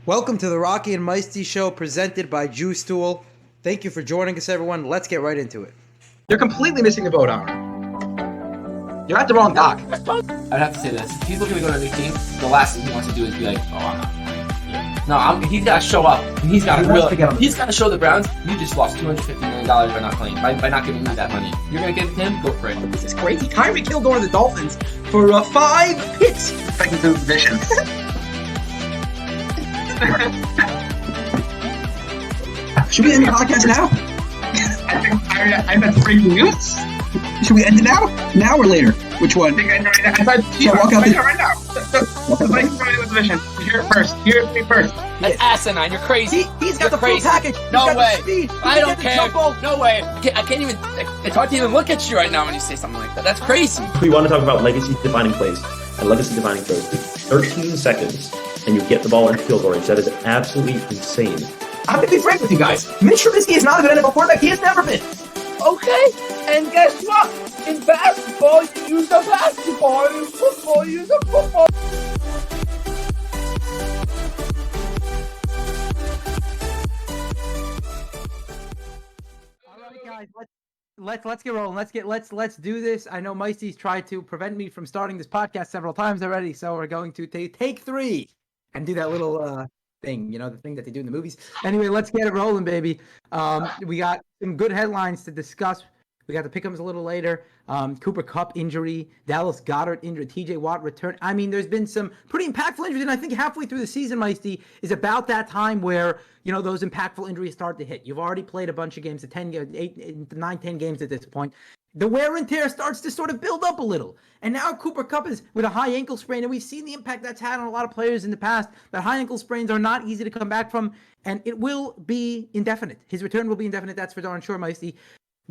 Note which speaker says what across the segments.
Speaker 1: Welcome to the Rocky and Meisty show presented by Jew Stool. Thank you for joining us, everyone. Let's get right into it.
Speaker 2: You're completely missing the boat, Amr. You're at the wrong dock.
Speaker 3: I'd have to say this. If he's looking to go to a new team, the last thing he wants to do is be like, oh, I'm not. No, he's got to show up. And he's got to show the Browns, you just lost $250 million by not playing, by not giving me that money. You're going to give it to him? Go for it.
Speaker 2: This is crazy. Tyreek Kilgore and the Dolphins for 5 hits. Second to division. Should we end the podcast now? I meant breaking news. Should we end it now? Now or later? Which one? I walk out right now. The division. Hear it first. Hear it first.
Speaker 3: That's asinine. You're crazy.
Speaker 1: He's got the full package.
Speaker 3: No way. I don't care. No way. I can't even. It's hard to even look at you right now when you say something like that. That's crazy.
Speaker 4: We want to talk about legacy-defining plays and legacy-defining throws. 13 seconds, and you get the ball into field goal range. That is absolutely insane.
Speaker 2: I'm going to be frank with you guys. Mitch Trubisky is not a good NFL quarterback. He has never been.
Speaker 3: Okay. And guess what? In basketball, you use a basketball. In football, you use a football.
Speaker 1: All right, guys. Let's get rolling. Let's do this. I know Meisty's tried to prevent me from starting this podcast several times already, so we're going to take 3 and do that little thing, the thing that they do in the movies. Anyway, let's get it rolling, baby. We got some good headlines to discuss. We got the pick'ems a little later. Cooper Kupp injury, Dallas Goedert injury, TJ Watt return. I mean, there's been some pretty impactful injuries, and I think halfway through the season, Meisty, is about that time where, those impactful injuries start to hit. You've already played a bunch of games, 10 games at this point. The wear and tear starts to sort of build up a little. And now Cooper Kupp is with a high ankle sprain, and we've seen the impact that's had on a lot of players in the past. That high ankle sprains are not easy to come back from, and it will be indefinite. His return will be indefinite, that's for darn sure, Meisty.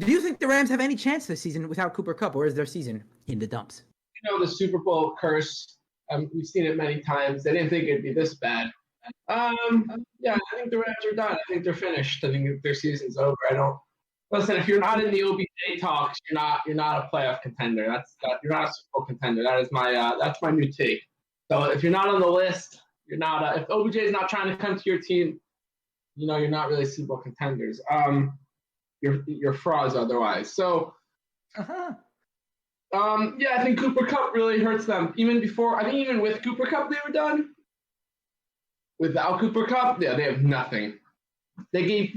Speaker 1: Do you think the Rams have any chance this season without Cooper Kupp, or is their season in the dumps?
Speaker 5: The Super Bowl curse. We've seen it many times. They didn't think it'd be this bad. I think the Rams are done. I think they're finished. I think their season's over. Listen. If you're not in the OBJ talks, you're not a playoff contender. You're not a Super Bowl contender. That is that's my new take. So if you're not on the list, you're not. If OBJ is not trying to come to your team, you're not really Super Bowl contenders. You're frauds otherwise. So, I think Cooper Kupp really hurts them. Even with Cooper Kupp, they were done. Without Cooper Kupp, they have nothing. They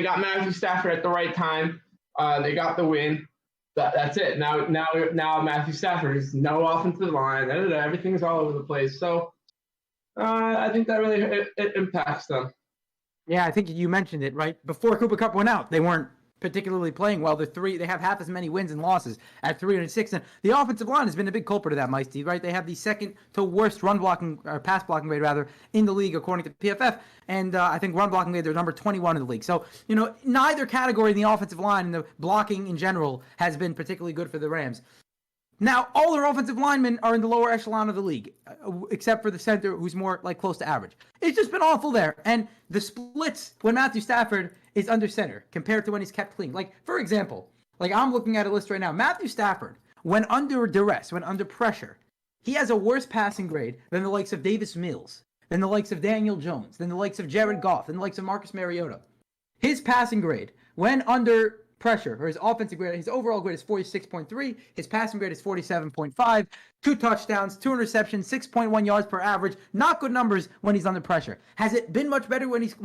Speaker 5: got Matthew Stafford at the right time. They got the win. That's it. Now Matthew Stafford is no offensive line. Everything's all over the place. So, I think that really it impacts them.
Speaker 1: Yeah, I think you mentioned it, right? Before Cooper Kupp went out, they weren't particularly playing well. They have half as many wins and losses at 3-6. And the offensive line has been a big culprit of that, Meisty, right? They have the second to worst pass blocking grade rather in the league according to PFF. And I think run blocking grade, they're number 21 in the league. So, neither category in the offensive line and the blocking in general has been particularly good for the Rams. Now, all their offensive linemen are in the lower echelon of the league, except for the center, who's more close to average. It's just been awful there. And the splits when Matthew Stafford is under center compared to when he's kept clean. For example, I'm looking at a list right now. Matthew Stafford, when under duress, when under pressure, he has a worse passing grade than the likes of Davis Mills, than the likes of Daniel Jones, than the likes of Jared Goff, than the likes of Marcus Mariota. His passing grade, when under pressure, or his offensive grade, his overall grade is 46.3. His passing grade is 47.5. 2 touchdowns, 2 interceptions, 6.1 yards per average. Not good numbers when he's under pressure. Has it been much better when he's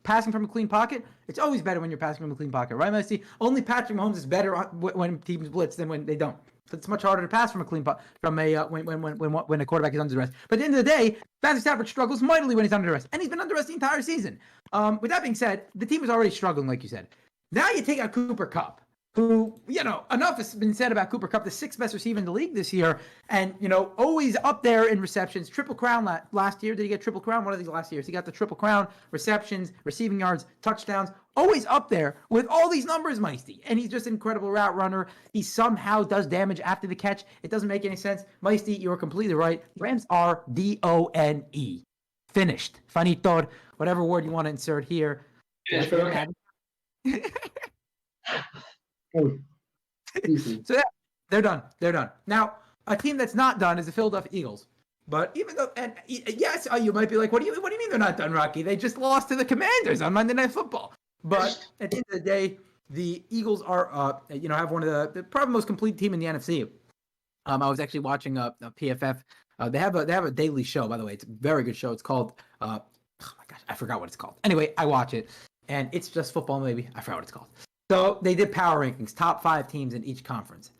Speaker 1: passing from a clean pocket? It's always better when you're passing from a clean pocket, right, Messi? Only Patrick Mahomes is better when teams blitz than when they don't. So it's much harder to pass from a clean when a quarterback is under duress. But at the end of the day, Matthew Stafford struggles mightily when he's under duress, and he's been under duress the entire season. With that being said, the team is already struggling, like you said. Now you take out Cooper Kupp, who, enough has been said about Cooper Kupp, the 6th best receiver in the league this year, and, always up there in receptions. Triple crown last year. Did he get triple crown? One of these last years. He got the triple crown, receptions, receiving yards, touchdowns, always up there with all these numbers, Meisty. And he's just an incredible route runner. He somehow does damage after the catch. It doesn't make any sense. Meisty, you're completely right. Rams are D-O-N-E. Finished. Finito. Whatever word you want to insert here. So they're done. Now, a team that's not done is the Philadelphia Eagles. But even though, and yes, you might be like, what do you mean they're not done, Rocky? They just lost to the Commanders on Monday Night Football. But at the end of the day, the Eagles are, have one of the probably most complete team in the NFC. I was actually watching a PFF. They have a daily show, by the way. It's a very good show. It's called, oh my gosh, I forgot what it's called. Anyway, I watch it, and it's just football, maybe. I forgot what it's called. So they did power rankings, top 5 teams in each conference.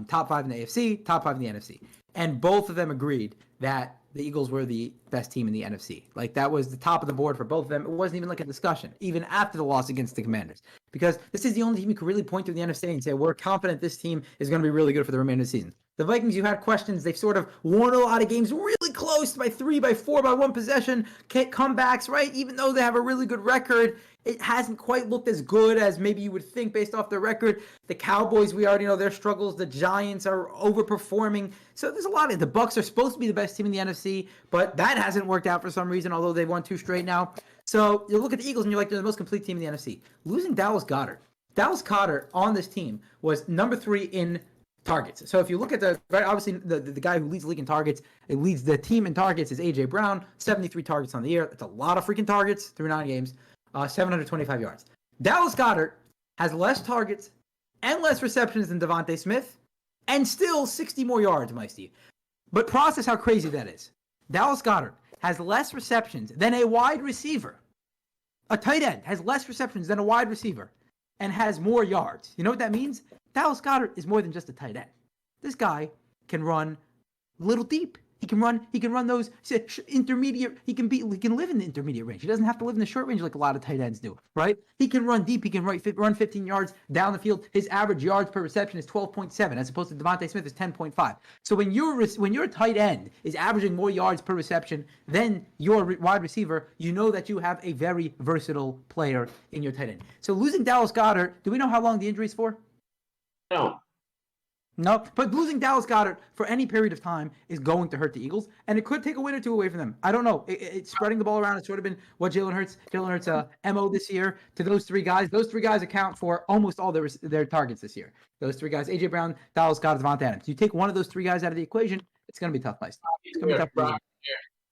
Speaker 1: Top 5 in the AFC, top 5 in the NFC. And both of them agreed that the Eagles were the best team in the NFC. Like, that was the top of the board for both of them. It wasn't even like a discussion, even after the loss against the Commanders. Because this is the only team you can really point to in the NFC and say, we're confident this team is going to be really good for the remainder of the season. The Vikings, you had questions. They've sort of won a lot of games really close by 3, by 4, by 1 possession. Comebacks, right? Even though they have a really good record, it hasn't quite looked as good as maybe you would think based off their record. The Cowboys, we already know their struggles. The Giants are overperforming. So there's a lot of the Bucs are supposed to be the best team in the NFC, but that hasn't worked out for some reason, although they've won 2 straight now. So you look at the Eagles and you're like, they're the most complete team in the NFC. Losing Dallas Goedert. Dallas Goedert on this team was number 3 in targets. So if you look at obviously the guy who leads the league in targets, it leads the team in targets is A.J. Brown, 73 targets on the year. That's a lot of freaking targets through 9 games, 725 yards. Dallas Goedert has less targets and less receptions than Devontae Smith, and still 60 more yards, Meisty. But process how crazy that is. Dallas Goedert has less receptions than a wide receiver. A tight end has less receptions than a wide receiver and has more yards. You know what that means? Dallas Goedert is more than just a tight end. This guy can run a little deep. He can run those intermediate. He can live in the intermediate range. He doesn't have to live in the short range like a lot of tight ends do, right? He can run deep. He can run 15 yards down the field. His average yards per reception is 12.7, as opposed to Devontae Smith is 10.5. So when your tight end is averaging more yards per reception than your wide receiver, you know that you have a very versatile player in your tight end. So losing Dallas Goedert, do we know how long the injury is for? No, but losing Dallas Goedert for any period of time is going to hurt the Eagles, and it could take a win or 2 away from them. I don't know. It's spreading the ball around. It's sort of been what Jalen Hurts' MO this year to those 3 guys. Those 3 guys account for almost all their targets this year. Those 3 guys, A.J. Brown, Dallas Goedert, Devontae Adams. You take one of those 3 guys out of the equation, it's going to be tough, Mike. It's going to be tough.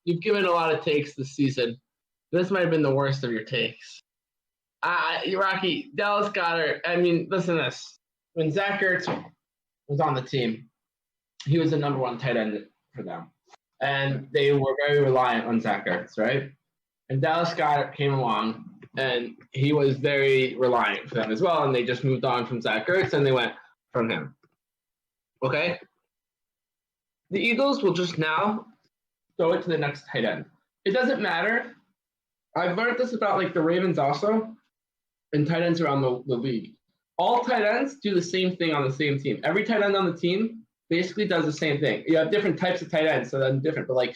Speaker 5: You've given a lot of takes this season. This might have been the worst of your takes. Rocky, Dallas Goedert, I mean, listen to this. When Zach Ertz was on the team, he was the number 1 tight end for them. And they were very reliant on Zach Ertz, right? And Dallas Goedert came along, and he was very reliant for them as well, and they just moved on from Zach Ertz, and they went from him. Okay? The Eagles will just now throw it to the next tight end. It doesn't matter. I've learned this about, like, the Ravens also, and tight ends around the league. All tight ends do the same thing on the same team. Every tight end on the team basically does the same thing. You have different types of tight ends, so that's different. But like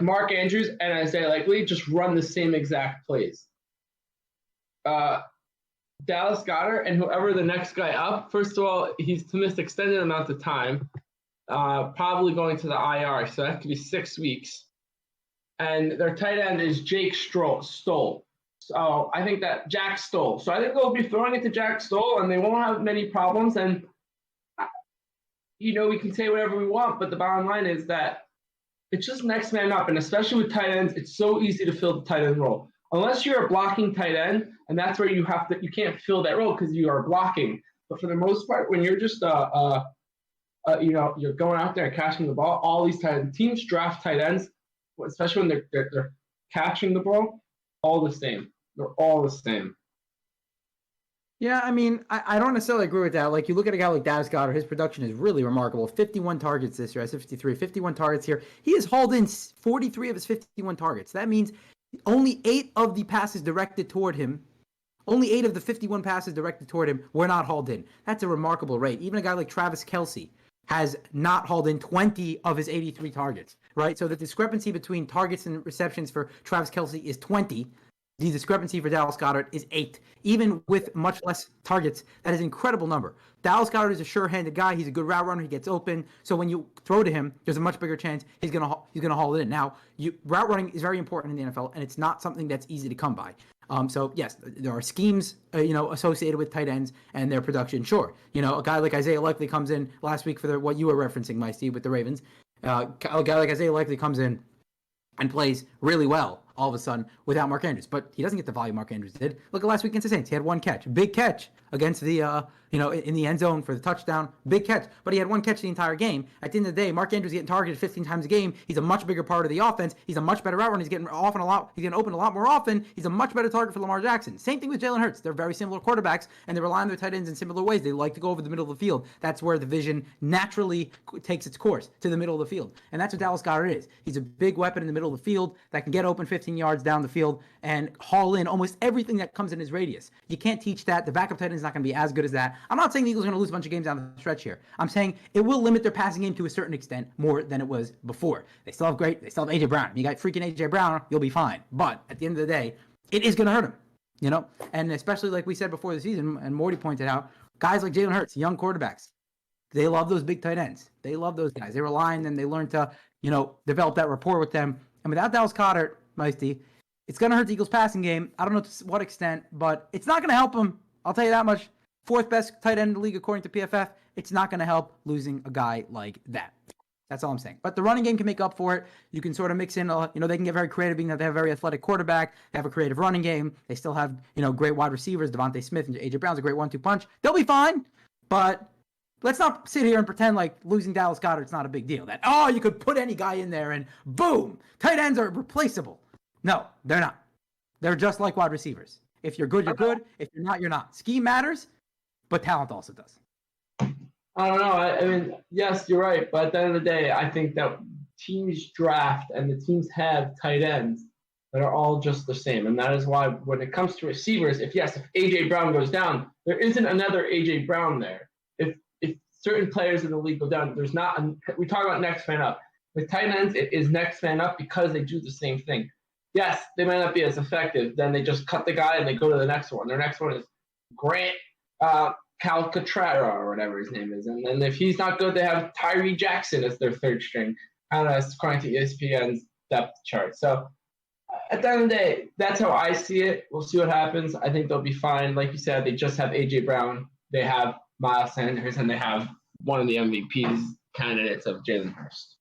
Speaker 5: Mark Andrews and Isaiah Likely just run the same exact plays. Dallas Goedert and whoever the next guy up, first of all, he's to miss extended amount of time, probably going to the IR, so that could be 6 weeks. And their tight end is Jake Stoll. So I think that Jack Stoll. So I think they'll be throwing it to Jack Stoll, and they won't have many problems. And, we can say whatever we want, but the bottom line is that it's just next man up. And especially with tight ends, it's so easy to fill the tight end role. Unless you're a blocking tight end, and that's where you can't fill that role because you are blocking. But for the most part, when you're just, you're going out there and catching the ball, all these teams draft tight ends, especially when they're catching the ball, all the same. They're all the same.
Speaker 1: Yeah, I mean, I don't necessarily agree with that. Like, you look at a guy like Dallas Goedert, his production is really remarkable. 51 targets this year. I said 53. 51 targets here. He has hauled in 43 of his 51 targets. That means only 8 of the passes directed toward him, only 8 of the 51 passes directed toward him were not hauled in. That's a remarkable rate. Even a guy like Travis Kelce has not hauled in 20 of his 83 targets, right? So the discrepancy between targets and receptions for Travis Kelce is 20. The discrepancy for Dallas Goedert is 8. Even with much less targets, that is an incredible number. Dallas Goedert is a sure-handed guy. He's a good route runner. He gets open. So when you throw to him, there's a much bigger chance he's gonna haul it in. Now, route running is very important in the NFL, and it's not something that's easy to come by. So yes, there are schemes, associated with tight ends and their production. Sure, a guy like Isaiah Likely comes in last week for what you were referencing, Meisty, with the Ravens. A guy like Isaiah Likely comes in and plays really well all of a sudden without Mark Andrews. But he doesn't get the volume Mark Andrews did. Look at last week against the Saints. He had one catch. Big catch against the, in the end zone for the touchdown. Big catch. But he had one catch the entire game. At the end of the day, Mark Andrews getting targeted 15 times a game. He's a much bigger part of the offense. He's a much better route runner. He's getting open a lot more often. He's a much better target for Lamar Jackson. Same thing with Jalen Hurts. They're very similar quarterbacks, and they rely on their tight ends in similar ways. They like to go over the middle of the field. That's where the vision naturally takes its course, to the middle of the field. And that's what Dallas Goedert is. He's a big weapon in the middle of the field that can get open 15 yards down the field and haul in almost everything that comes in his radius. You can't teach that. The backup tight end is not going to be as good as that. I'm not saying the Eagles are going to lose a bunch of games down the stretch here. I'm saying it will limit their passing game to a certain extent more than it was before. They still have AJ Brown. If you got freaking AJ Brown, you'll be fine. But at the end of the day, it is going to hurt him, And especially like we said before the season, and Morty pointed out, guys like Jalen Hurts, young quarterbacks, they love those big tight ends. They love those guys. They rely on them. They learn to, develop that rapport with them. And without Dallas Goedert, Meisty, it's going to hurt the Eagles' passing game. I don't know to what extent, but it's not going to help them. I'll tell you that much. Fourth best tight end in the league according to PFF. It's not going to help losing a guy like that. That's all I'm saying. But the running game can make up for it. You can sort of mix in, they can get very creative being that they have a very athletic quarterback. They have a creative running game. They still have, great wide receivers. Devontae Smith and AJ Brown's a great 1-2 punch. They'll be fine. But let's not sit here and pretend like losing Dallas Goedert's not a big deal. That, you could put any guy in there and boom, tight ends are replaceable. No, they're not. They're just like wide receivers. If you're good, you're good. If you're not, you're not. Scheme matters, but talent also does.
Speaker 5: I don't know. I mean, yes, you're right. But at the end of the day, I think that teams draft and the teams have tight ends that are all just the same. And that is why when it comes to receivers, if A.J. Brown goes down, there isn't another A.J. Brown there. If certain players in the league go down, there's not – we talk about next man up. With tight ends, it is next man up because they do the same thing. Yes, they might not be as effective. Then they just cut the guy and they go to the next one. Their next one is Grant Calcaterra or whatever his name is. And then if he's not good, they have Tyree Jackson as their third string. I don't know, it's according to ESPN's depth chart. So at the end of the day, that's how I see it. We'll see what happens. I think they'll be fine. Like you said, they just have A.J. Brown. They have Miles Sanders, and they have one of the MVPs candidates of Jalen Hurts.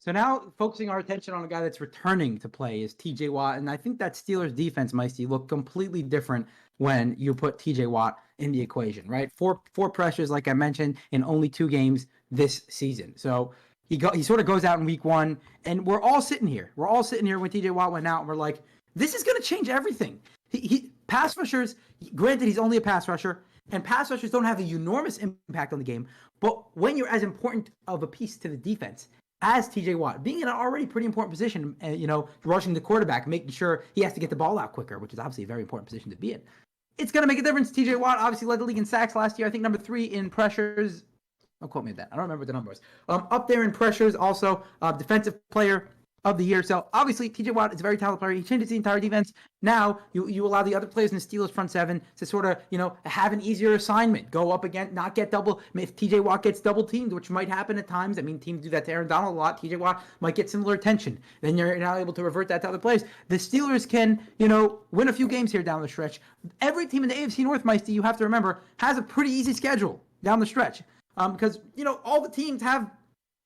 Speaker 1: So now focusing our attention on a guy that's returning to play is T.J. Watt. And I think that Steelers defense, Meisty, looked completely different when you put T.J. Watt in the equation, right? Four pressures, like I mentioned, in only 2 games this season. So he sort of goes out in week 1, and we're all sitting here. We're all sitting here when T.J. Watt went out, and we're like, this is going to change everything. He pass rushers, granted he's only a pass rusher, and pass rushers don't have an enormous impact on the game. But when you're as important of a piece to the defense as T.J. Watt, being in an already pretty important position, rushing the quarterback, making sure he has to get the ball out quicker, which is obviously a very important position to be in. It's going to make a difference. T.J. Watt obviously led the league in sacks last year. I think number 3 in pressures. Don't quote me on that. I don't remember what the number was. Up there in pressures, also defensive player of the year. So obviously T.J. Watt is a very talented player. He changes the entire defense. Now you allow the other players in the Steelers front 7 to sort of, have an easier assignment. Go up again, not get double. If T.J. Watt gets double teamed, which might happen at times. I mean, teams do that to Aaron Donald a lot. T.J. Watt might get similar attention. Then you're now able to revert that to other players. The Steelers can, win a few games here down the stretch. Every team in the AFC North, Meisty, you have to remember, has a pretty easy schedule down the stretch. Because, all the teams have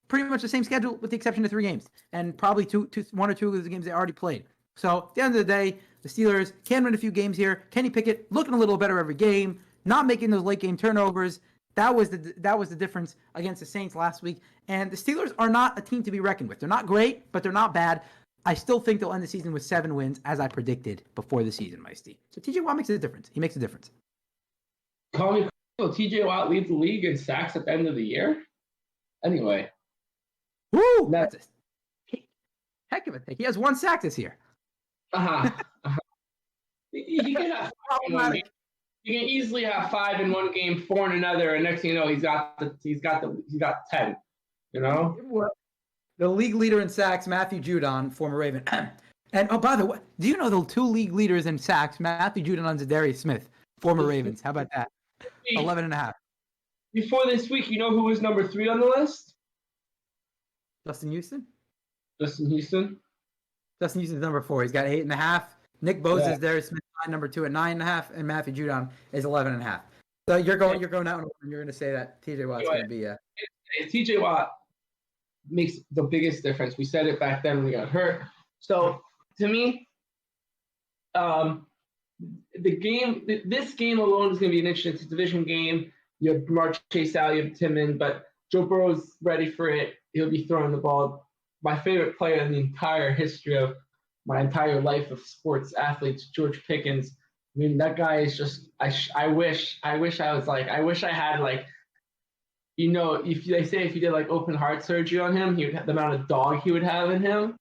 Speaker 1: pretty much the same schedule with the exception of 3 games. And probably 1 or 2 of the games they already played. So at the end of the day, the Steelers can win a few games here. Kenny Pickett looking a little better every game, not making those late game turnovers. That was the difference against the Saints last week. And the Steelers are not a team to be reckoned with. They're not great, but they're not bad. I still think they'll end the season with 7 wins, as I predicted before the season, Meisty. So T.J. Watt makes a difference. He makes a difference.
Speaker 5: Call me T.J. Watt leads the league in sacks at the end of the year? Anyway.
Speaker 1: Woo! That's a heck of a thing. He has 1 sack this year.
Speaker 5: He can have 5 in one game. He can easily have 5 in one game, 4 in another, and next thing you know, he's got 10.
Speaker 1: The league leader in sacks, Matthew Judon, former Raven. And by the way, do you know the 2 league leaders in sacks, Matthew Judon and Zadarius Smith, former Ravens? How about that? 11.5.
Speaker 5: Before this week, you know who was number 3 on the list?
Speaker 1: Justin Houston.
Speaker 5: Justin Houston's
Speaker 1: number 4. He's got 8.5. Nick Bosa is there. Smith number 2 at 9.5, and Matthew Judon is 11.5. So you're going out and you're going to say that T.J. Watt's going to be
Speaker 5: T.J. Watt. makes the biggest difference. We said it back then when we got hurt. So to me, this game alone is going to be an interesting. It's a division game. You have Jamar Chase out, you have Timmons, but Joe Burrow's ready for it. He'll be throwing the ball. My favorite player in the entire history of my entire life of sports athletes, George Pickens. I mean, that guy is just. I wish I was like. I wish I had like. If they say if you did like open heart surgery on him, he would have the amount of dog he would have in him.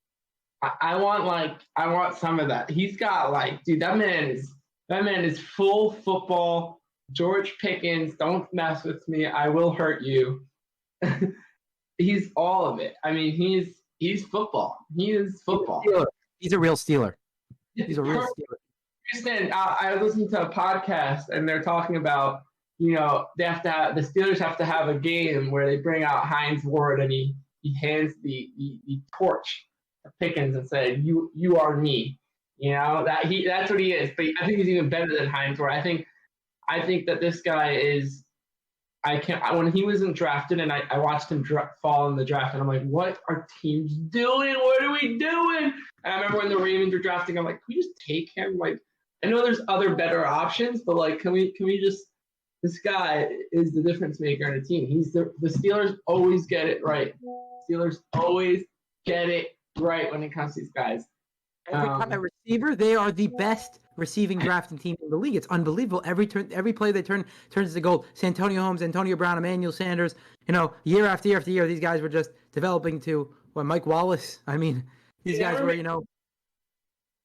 Speaker 5: I want some of that. He's got like, dude, that man is full football. George Pickens, don't mess with me. I will hurt you. He's all of it. I mean, he's football. He is football.
Speaker 1: He's a real Steeler. He's a real Steeler.
Speaker 5: Understand? I listened to a podcast and they're talking about, the Steelers have to have a game where they bring out Hines Ward and he hands the torch to Pickens and said, "You are me." That's what he is. But I think he's even better than Hines Ward. I think that this guy is. When he wasn't drafted and I watched him fall in the draft and I'm like, what are teams doing? What are we doing? And I remember when the Ravens were drafting, I'm like, can we just take him? Like, I know there's other better options, but like, can we just? This guy is the difference maker in a team. The Steelers always get it right. Steelers always get it right when it comes to these guys.
Speaker 1: Every time a receiver, they are the best receiving drafting team in the league. It's unbelievable. Every play they turns into gold. Santonio Holmes, Antonio Brown, Emmanuel Sanders. Year after year after year, these guys were just developing to Mike Wallace. I mean, these guys were.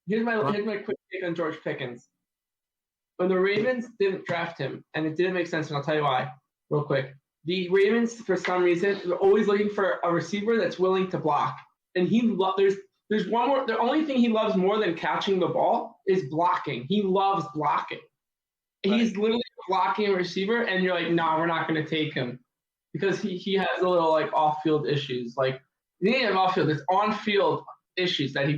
Speaker 5: Here's my quick take on George Pickens. When the Ravens didn't draft him, and it didn't make sense, and I'll tell you why, real quick. The Ravens, for some reason, are always looking for a receiver that's willing to block. And there's one more. The only thing he loves more than catching the ball is blocking. He loves blocking. Right. He's literally blocking a receiver, and you're like, no, we're not going to take him because he has a little like off-field issues. Like he didn't have off-field. There's on-field issues that he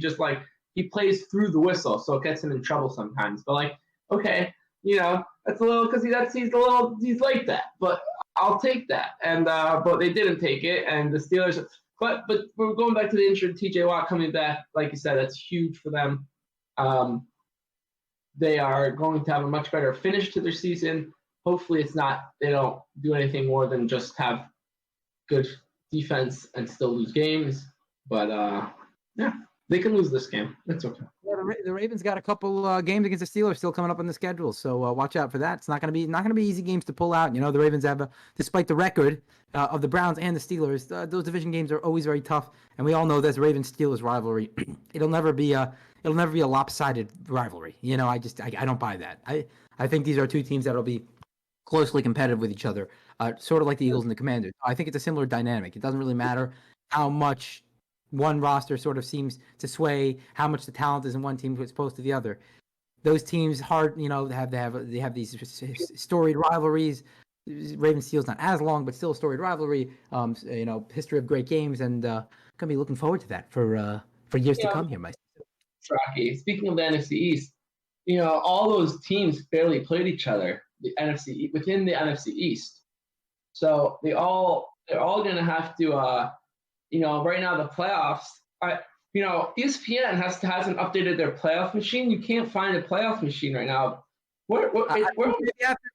Speaker 5: plays through the whistle, so it gets him in trouble sometimes. But like, okay, that's a little because he's like that. But I'll take that. And but they didn't take it, and the Steelers. But we're going back to the injured T.J. Watt coming back. Like you said, that's huge for them. They are going to have a much better finish to their season. Hopefully they don't do anything more than just have good defense and still lose games. But, they can lose this game. That's okay.
Speaker 1: Yeah, the Ravens got a couple games against the Steelers still coming up on the schedule, so watch out for that. It's not going to be easy games to pull out. The Ravens have, despite the record of the Browns and the Steelers, those division games are always very tough, and we all know this Ravens-Steelers rivalry. It'll never be a lopsided rivalry. I don't buy that. I think these are two teams that'll be closely competitive with each other, sort of like the Eagles and the Commanders. I think it's a similar dynamic. It doesn't really matter how much one roster sort of seems to sway how much the talent is in one team as opposed to the other. Those teams they have these storied rivalries. Ravens Steelers not as long, but still a storied rivalry. History of great games, and gonna be looking forward to that for years to come here, Mike.
Speaker 5: Rocky. Speaking of the NFC East, all those teams barely played each other. Within the NFC East, so they're all gonna have to. Right now the playoffs. ESPN hasn't updated their playoff machine. You can't find a playoff machine right now.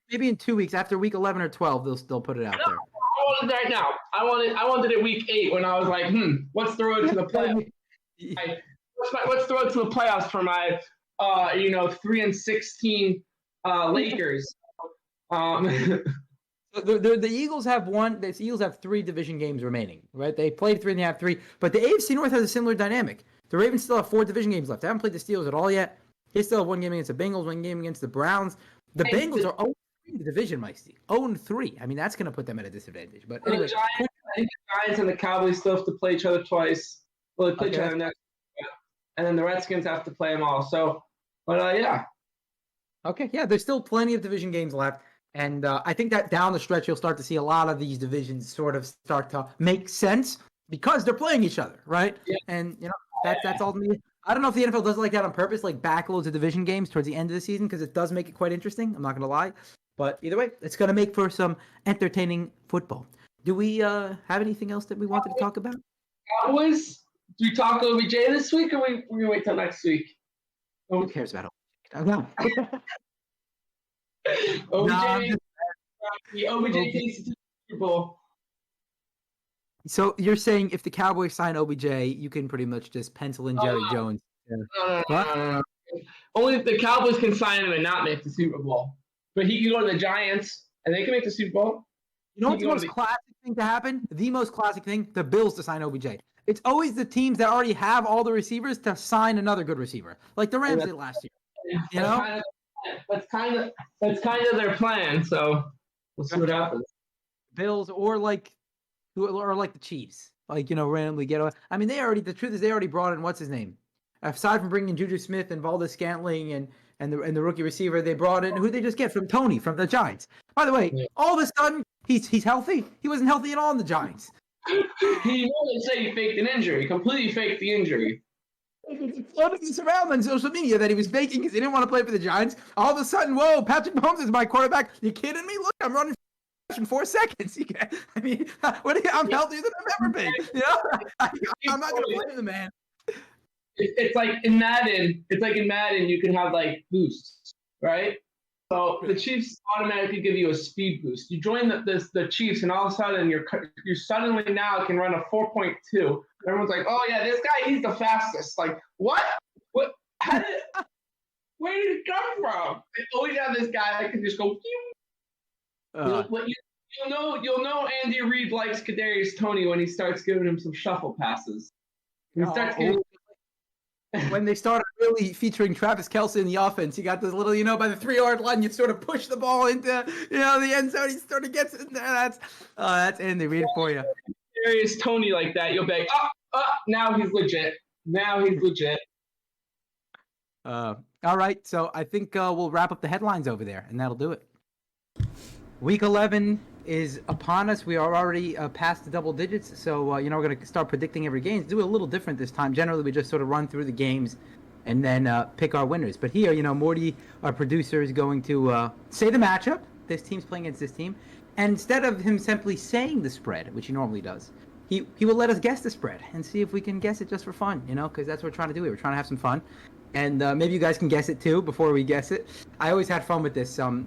Speaker 1: Maybe in 2 weeks after week 11 or 12, they'll put it out there.
Speaker 5: I want it right now. I wanted it week 8 when I was like, what's the road to the playoffs? What's the road to the playoffs for my 3-16 Lakers?
Speaker 1: The Eagles have one. The Eagles have 3 division games remaining, right? They played 3 and they have 3, but the AFC North has a similar dynamic. The Ravens still have 4 division games left. They haven't played the Steelers at all yet. They still have 1 game against the Bengals, 1 game against the Browns. The Bengals are 0-3 in the division, Meisty. 0-3. I mean, that's going to put them at a disadvantage. But anyway,
Speaker 5: I think the Giants and the Cowboys still have to play each other twice. Well, they play each other next, and then the Redskins have to play them all. So, but yeah.
Speaker 1: Okay, yeah, there's still plenty of division games left. And I think that down the stretch, you'll start to see a lot of these divisions sort of start to make sense because they're playing each other, right? Yeah. And, that's ultimately – I don't know if the NFL does it like that on purpose, like backloads of division games towards the end of the season because it does make it quite interesting. I'm not going to lie. But either way, it's going to make for some entertaining football. Do we have anything else that we wanted to talk about?
Speaker 5: Cowboys. Do we talk OBJ this week, or we gonna wait till next week?
Speaker 1: Who cares about OBJ? No.
Speaker 5: OBJ,
Speaker 1: Nah,
Speaker 5: OBJ takes it to the Super Bowl.
Speaker 1: So you're saying if the Cowboys sign OBJ, you can pretty much just pencil in Jerry Jones. Yeah.
Speaker 5: No. Only if the Cowboys can sign him and not make the Super Bowl. But he can go to the Giants, and they can make the Super Bowl.
Speaker 1: You know what's the most classic thing to happen? The most classic thing, the Bills to sign OBJ. It's always the teams that already have all the receivers to sign another good receiver, like the Rams did last year. You know,
Speaker 5: that's kind of their plan. So we'll see what happens.
Speaker 1: Bills or like the Chiefs, like randomly get away. I mean, the truth is they already brought in what's his name. Aside from bringing Juju Smith and Valdez Scantling and the rookie receiver, they brought in who they just get from Tony from the Giants. By the way, all of a sudden he's healthy. He wasn't healthy at all in the Giants.
Speaker 5: He won't say he faked an injury. He completely faked the injury.
Speaker 1: Floating this around on social media that he was faking because he didn't want to play for the Giants. All of a sudden, whoa, Patrick Mahomes is my quarterback. You kidding me? Look, I'm running in 4 seconds. I mean, I'm healthier than I've ever been. I'm not going to blame the man.
Speaker 5: It's like in Madden. You can have like boosts, right? So the Chiefs automatically give you a speed boost. You join the Chiefs, and all of a sudden you suddenly now can run a 4.2. Everyone's like, "Oh yeah, this guy, he's the fastest." Like, what? What? Where did it come from? They always have this guy that can just go. You'll know Andy Reid likes Kadarius Toney when he starts giving him some shuffle passes.
Speaker 1: When they started really featuring Travis Kelce in the offense, you got this little, by the 3-yard line, you sort of push the ball into, the end zone. He sort of gets it there. That's Andy Reid for you.
Speaker 5: Kadarius Toney like that, you'll be like, now he's legit.
Speaker 1: All right, so I think we'll wrap up the headlines over there, and that'll do it. Week 11 is upon us. We are already past the double digits, so we're going to start predicting every game. Do it a little different this time. Generally, we just sort of run through the games and then pick our winners. But here, Morty, our producer, is going to say the matchup. This team's playing against this team. And instead of him simply saying the spread, which he normally does, he will let us guess the spread and see if we can guess it just for fun, because that's what we're trying to do here. We're trying to have some fun. And maybe you guys can guess it too before we guess it. I always had fun with this. Some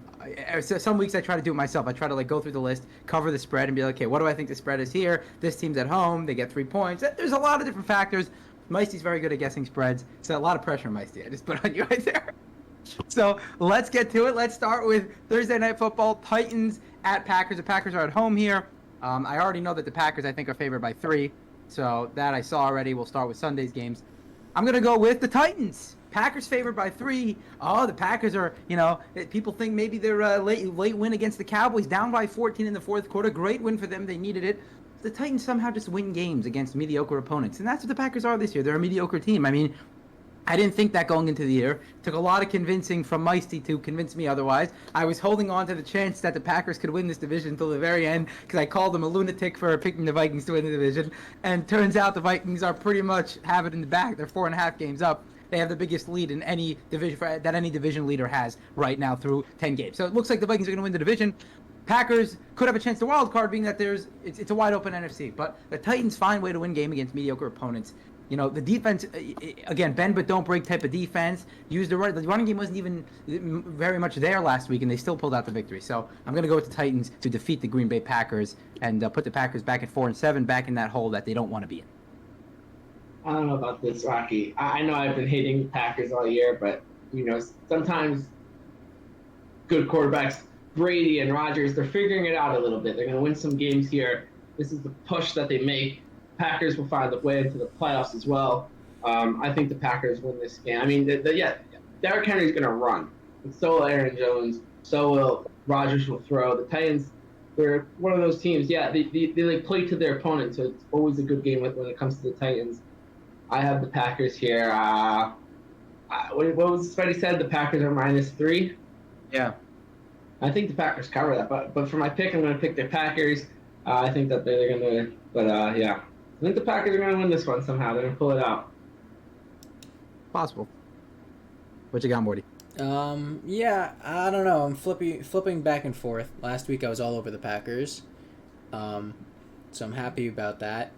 Speaker 1: weeks I try to do it myself. I try to go through the list, cover the spread, and be like, okay, what do I think the spread is here? This team's at home. They get 3 points. There's a lot of different factors. Meisty's very good at guessing spreads. So a lot of pressure, Meisty. I just put on you right there. So let's get to it. Let's start with Thursday Night Football. Titans at Packers. The Packers are at home here. I already know that the Packers, I think, are favored by 3. So that I saw already. We'll start with Sunday's games. I'm going to go with the Titans. Packers favored by 3. Oh, the Packers are, people think maybe they're a late win against the Cowboys, down by 14 in the fourth quarter. Great win for them. They needed it. The Titans somehow just win games against mediocre opponents. And that's what the Packers are this year. They're a mediocre team. I mean, I didn't think that going into the year. Took a lot of convincing from Meisty to convince me otherwise. I was holding on to the chance that the Packers could win this division until the very end because I called them a lunatic for picking the Vikings to win the division. And turns out the Vikings are pretty much have it in the bag. They're 4.5 games up. They have the biggest lead in any division that any division leader has right now through 10 games. So it looks like the Vikings are going to win the division. Packers could have a chance to wild card, being that it's a wide open NFC. But the Titans find a way to win game against mediocre opponents. The defense, again, bend but don't break type of defense. The running game wasn't even very much there last week, and they still pulled out the victory. So I'm going to go with the Titans to defeat the Green Bay Packers and put the Packers back at 4-7, back in that hole that they don't want to be in.
Speaker 5: I don't know about this, Rocky. I know I've been hating the Packers all year, but sometimes good quarterbacks, Brady and Rodgers, they're figuring it out a little bit. They're going to win some games here. This is the push that they make. Packers will find a way into the playoffs as well. I think the Packers win this game. I mean, Derrick Henry's going to run. And so will Aaron Jones. So will Rodgers will throw. The Titans, they're one of those teams. Yeah, they play to their opponent, so it's always a good game when it comes to the Titans. I have the Packers here. What was Spidey said? The Packers are -3.
Speaker 1: Yeah.
Speaker 5: I think the Packers cover that, but for my pick, I'm going to pick the Packers. I think that they're going to, yeah. I think the Packers are going to win this one somehow. They're going to pull it out.
Speaker 1: Possible. What you got, Morty?
Speaker 6: Yeah, I don't know. I'm flipping back and forth. Last week I was all over the Packers, so I'm happy about that.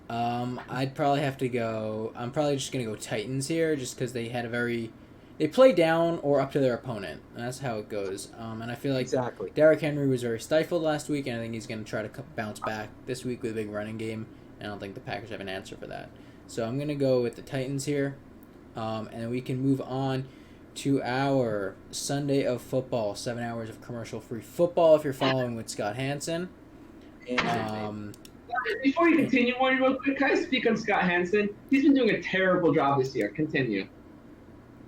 Speaker 6: I'd probably have to go. I'm probably just gonna go Titans here, just because they play down or up to their opponent, and that's how it goes. And I feel like
Speaker 1: Exactly.
Speaker 6: Derrick Henry was very stifled last week, and I think he's gonna try to bounce back this week with a big running game. And I don't think the Packers have an answer for that. So I'm gonna go with the Titans here, and then we can move on to our Sunday of football, 7 hours of commercial-free football. If you're following with Scott Hansen.
Speaker 5: Before you continue, Warren, real quick, can I speak on Scott Hansen? He's been doing a terrible job this year. Continue.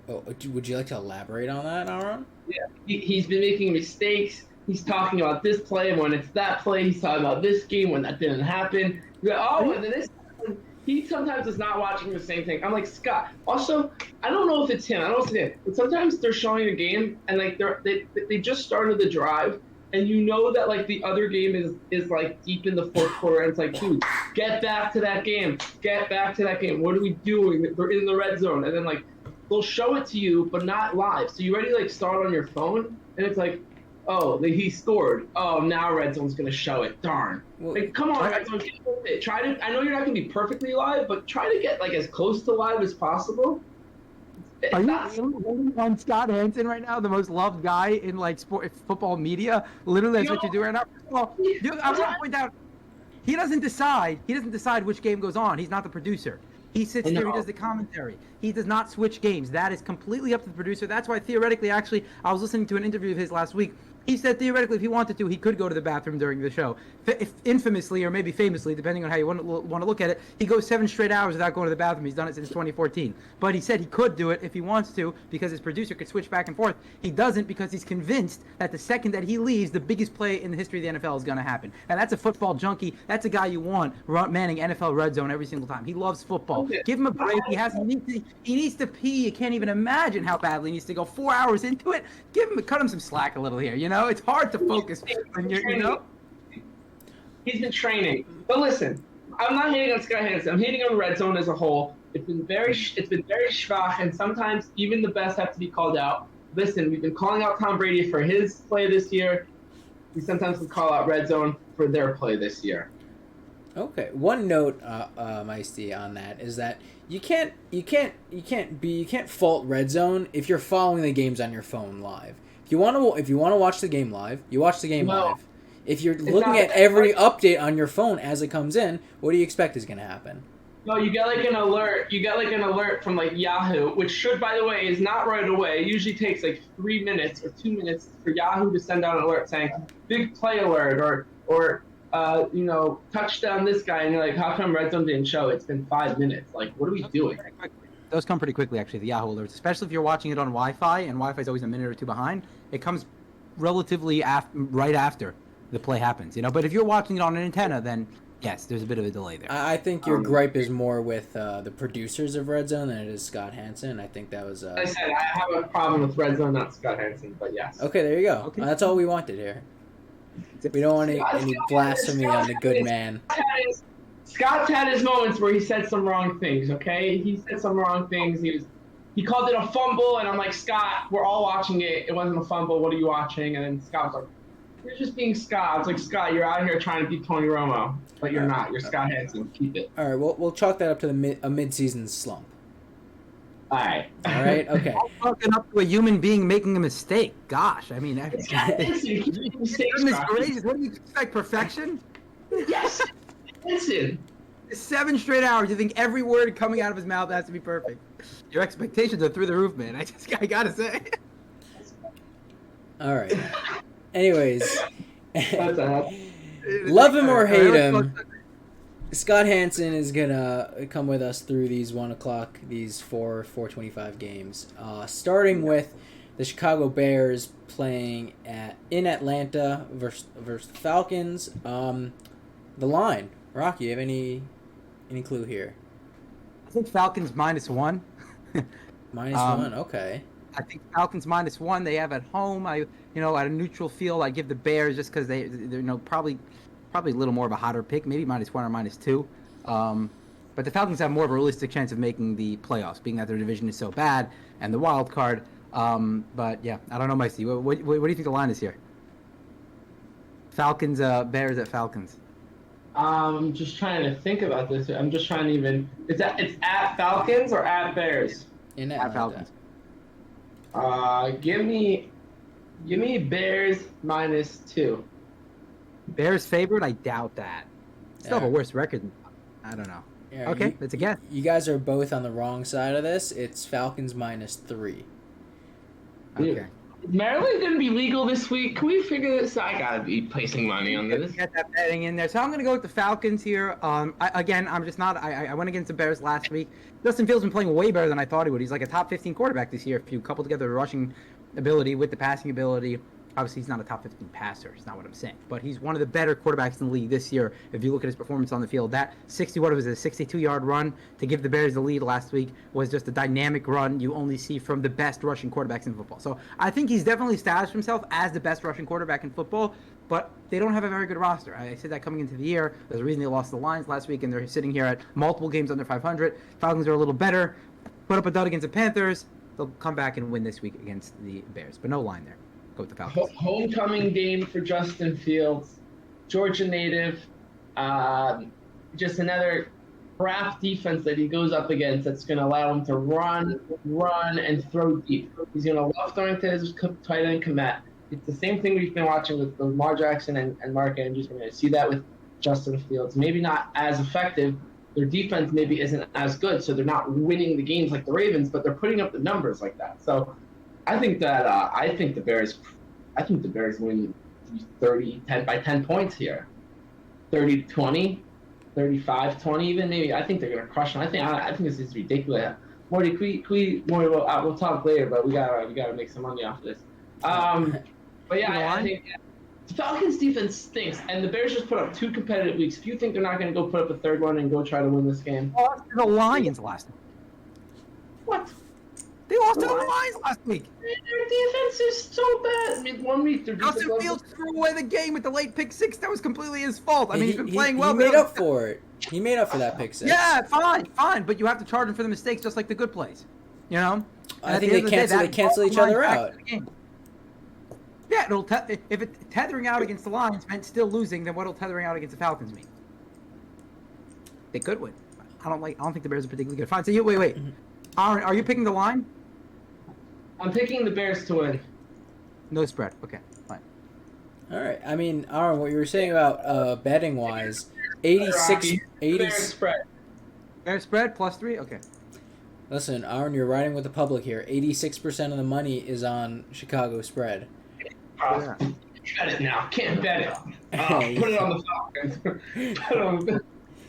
Speaker 6: Oh, would you like to elaborate on that, Aaron?
Speaker 5: Yeah, he's been making mistakes. He's talking about this play when it's that play. He's talking about this game when that didn't happen. And then this. He sometimes is not watching the same thing. I'm like, Scott. Also, I don't know if it's him. I don't know if it's him. But sometimes they're showing a game and like they just started the drive, and you know that like the other game is like deep in the fourth quarter, and it's like, dude, get back to that game. Get back to that game. What are we doing? We're in the red zone, and then like they'll show it to you, but not live. So you already like start on your phone, and it's like, oh, he scored. Oh, now red zone's gonna show it. Darn.
Speaker 6: Well,
Speaker 5: like, come on, red zone, get with it. Try to. I know you're not gonna be perfectly live, but try to get like as close to live as possible.
Speaker 1: Are you really on Scott Hansen right now, the most loved guy in like football media? Literally, that's what you do right now. Well, I want to point out, he doesn't decide. He doesn't decide which game goes on. He's not the producer. He sits there. He does the commentary. He does not switch games. That is completely up to the producer. That's why theoretically, actually, I was listening to an interview of his last week. He said theoretically, if he wanted to, he could go to the bathroom during the show. If infamously, or maybe famously, depending on how you want to look at it, he goes 7 straight hours without going to the bathroom. He's done it since 2014. But he said he could do it if he wants to, because his producer could switch back and forth. He doesn't, because he's convinced that the second that he leaves, the biggest play in the history of the NFL is going to happen. And that's a football junkie. That's a guy you want manning NFL red zone every single time. He loves football. Give him a break. He needs to pee. You can't even imagine how badly he needs to go. 4 hours into it. Cut him some slack a little here. It's hard to focus when you're.
Speaker 5: He's been training. But listen, I'm not hating on Scott Hansen. I'm hating on red zone as a whole. It's been very schwach, and sometimes even the best have to be called out. Listen, we've been calling out Tom Brady for his play this year. We sometimes would call out red zone for their play this year.
Speaker 6: Okay. One note, Meisty, on that is that you can't fault red zone if you're following the games on your phone live. If you want to watch the game live, you watch the game live. If you're looking at every update on your phone as it comes in, what do you expect is going to happen?
Speaker 5: No, you get like an alert. You get like an alert from like Yahoo, which should, by the way, is not right away. It usually takes like 3 minutes or 2 minutes for Yahoo to send out an alert saying big play alert or touchdown this guy, and you're like, how come red zone didn't show? It's been 5 minutes. Like, what are we doing?
Speaker 1: Those come pretty quickly, actually, the Yahoo alerts, especially if you're watching it on Wi-Fi, and Wi-Fi is always a minute or two behind. It comes relatively right after the play happens, But if you're watching it on an antenna, then yes, there's a bit of a delay there.
Speaker 6: I think your gripe is more with the producers of Red Zone than it is Scott Hansen. I think that was.
Speaker 5: I said I have a problem with Red Zone, not Scott Hansen, but yes.
Speaker 6: Okay, there you go. Okay. That's all we wanted here. We don't want any blasphemy on the good man.
Speaker 5: Scott's had his moments where he said some wrong things, okay? He said some wrong things. He called it a fumble, and I'm like, Scott, we're all watching it. It wasn't a fumble. What are you watching? And then Scott was like, you're just being Scott. I was like, Scott, you're out here trying to be Tony Romo, but you're not. You're Scott Hansen. Keep it.
Speaker 6: All right, we'll chalk that up to a mid-season slump.
Speaker 5: All right.
Speaker 6: Okay.
Speaker 1: I'm talking up to a human being making a mistake. Gosh, I mean, goodness gracious, what do you expect, perfection?
Speaker 5: Yes. Listen.
Speaker 1: 7 straight hours. You think every word coming out of his mouth has to be perfect? Your expectations are through the roof, man. I gotta say.
Speaker 6: All right. Anyways, love him or hate him, Scott Hansen is gonna come with us through these 1 o'clock, these 4:25 games. Starting with the Chicago Bears playing in Atlanta versus the Falcons. The line, Rocky, you have any clue here?
Speaker 1: I think Falcons -1.
Speaker 6: -1, okay.
Speaker 1: I think Falcons -1. They have at home. At a neutral field, I give the Bears just because they're probably a little more of a hotter pick, maybe -1 or -2. But the Falcons have more of a realistic chance of making the playoffs, being that their division is so bad and the wild card. But yeah, I don't know, Meisty. What do you think the line is here? Falcons, Bears at Falcons.
Speaker 5: I'm just trying to think about this. I'm just trying to even. It's at Falcons or at Bears.
Speaker 6: In
Speaker 1: At
Speaker 6: Atlanta.
Speaker 1: Falcons.
Speaker 5: Give me Bears -2.
Speaker 1: Bears favored? I doubt that. Still have a
Speaker 6: Yeah.
Speaker 1: worse record. I don't know.
Speaker 6: Yeah,
Speaker 1: Okay, that's a guess.
Speaker 6: You guys are both on the wrong side of this. It's Falcons -3.
Speaker 1: Okay.
Speaker 5: Is Maryland going to be legal this week? Can we figure this out? I got to be placing money on this.
Speaker 1: Get that betting in there. So I'm going to go with the Falcons here. I'm just not. I went against the Bears last week. Justin Fields been playing way better than I thought he would. He's like a top 15 quarterback this year. If you couple together the rushing ability with the passing ability, obviously he's not a top 15 passer. It's not what I'm saying. But he's one of the better quarterbacks in the league this year. If you look at his performance on the field, that 62-yard run to give the Bears the lead last week was just a dynamic run you only see from the best rushing quarterbacks in football. So I think he's definitely established himself as the best rushing quarterback in football. But they don't have a very good roster. I said that coming into the year. There's a reason they lost the Lions last week, and they're sitting here at multiple games under 500. Falcons are a little better. Put up a dud against the Panthers. They'll come back and win this week against the Bears. But no line there. Go with the Falcons.
Speaker 5: Homecoming game for Justin Fields, Georgia native. Just another craft defense that he goes up against that's going to allow him to run, and throw deep. He's going to love throwing to his tight end Komet. It's the same thing we've been watching with Lamar Jackson and Mark Andrews. We're going to see that with Justin Fields. Maybe not as effective. Their defense maybe isn't as good, so they're not winning the games like the Ravens, but they're putting up the numbers like that. So I think that I think the Bears win 10 by 10 points here. 30-20, 35-20 even maybe. I think they're going to crush them. I think this is ridiculous. Morty, we'll talk later, but we gotta make some money off of this. But yeah, I think the Falcons defense stinks, and the Bears just put up 2 competitive weeks. If you think they're not going to go put up a third one and go try to win this game,
Speaker 1: Lost to the Lions last week.
Speaker 5: what?
Speaker 1: They lost to the Lions last week.
Speaker 5: Their defense is so bad. I mean, 1 week they're
Speaker 1: Justin Fields threw away the game with the late pick 6. That was completely his fault. I mean, he's been playing well.
Speaker 6: He made up for it. He made up for that pick 6.
Speaker 1: Yeah, fine. But you have to charge him for the mistakes just like the good plays. You know?
Speaker 6: I think they cancel each other out.
Speaker 1: Yeah, if tethering out against the Lions meant still losing, then what'll tethering out against the Falcons mean? They could win. I don't think the Bears are particularly good. Fine. So wait. Aaron, are you picking the line?
Speaker 5: I'm picking the Bears to win.
Speaker 1: No spread. Okay, fine.
Speaker 6: All right. I mean, Aaron, what you were saying about betting wise, 86.
Speaker 5: Bears spread.
Speaker 1: Bears spread +3. Okay.
Speaker 6: Listen, Aaron, you're riding with the public here. 86% of the money is on Chicago spread.
Speaker 1: Yeah.
Speaker 5: Bet it now. Can't bet it. Put it on the Falcons. Put it on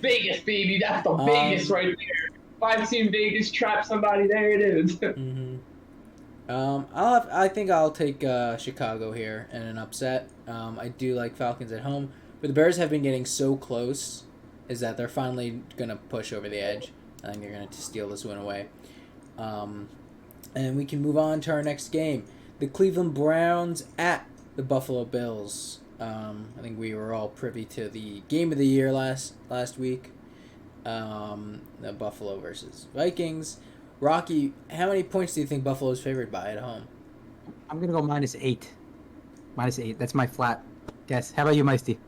Speaker 5: Vegas, baby. That's the Vegas right there. If I've seen Vegas trap somebody, there it is.
Speaker 6: Mm-hmm. I think I'll take Chicago here in an upset. I do like Falcons at home, but the Bears have been getting so close, is that they're finally gonna push over the edge. I think they're gonna steal this win away. And we can move on to our next game. The Cleveland Browns at the Buffalo Bills. I think we were all privy to the game of the year last week. The Buffalo versus Vikings. Rocky, how many points do you think Buffalo is favored by at home?
Speaker 1: I'm going to go -8. -8. That's my flat guess. How about you, Meisty?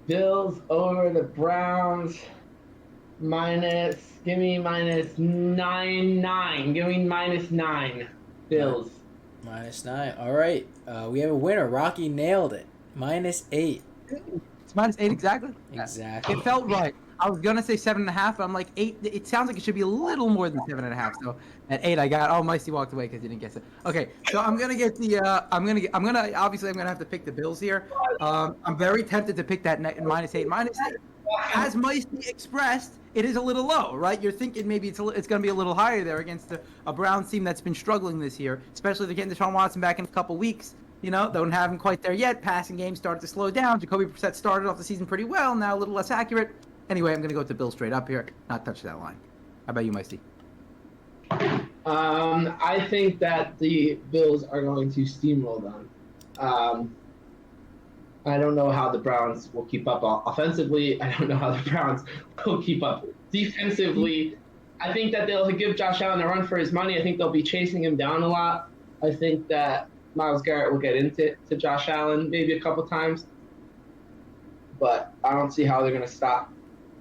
Speaker 5: Bills over the Browns. Give me -9. Give me -9. Bills.
Speaker 6: -9. All right. We have a winner. Rocky nailed it. -8.
Speaker 1: It's -8 exactly?
Speaker 6: Exactly.
Speaker 1: It felt right. I was going to say 7.5, but I'm like 8. It sounds like it should be a little more than 7.5. So at 8, I got. Oh, Meisty walked away because he didn't guess it. Okay, so I'm gonna get the. I'm gonna have to pick the Bills here. I'm very tempted to pick that -8. -8. As Meisty expressed, it is a little low, right? You're thinking maybe it's going to be a little higher there against a Browns team that's been struggling this year, especially if they're getting Deshaun Watson back in a couple weeks. You know, don't have him quite there yet. Passing game started to slow down. Jacoby Brissett started off the season pretty well, now a little less accurate. Anyway, I'm going to go with the Bills straight up here, not touch that line. How about you, Meisty?
Speaker 5: I think that the Bills are going to steamroll them. I don't know how the Browns will keep up offensively. I don't know how the Browns will keep up defensively. I think that they'll give Josh Allen a run for his money. I think they'll be chasing him down a lot. I think that Myles Garrett will get into Josh Allen maybe a couple times. but I don't see how they're going to stop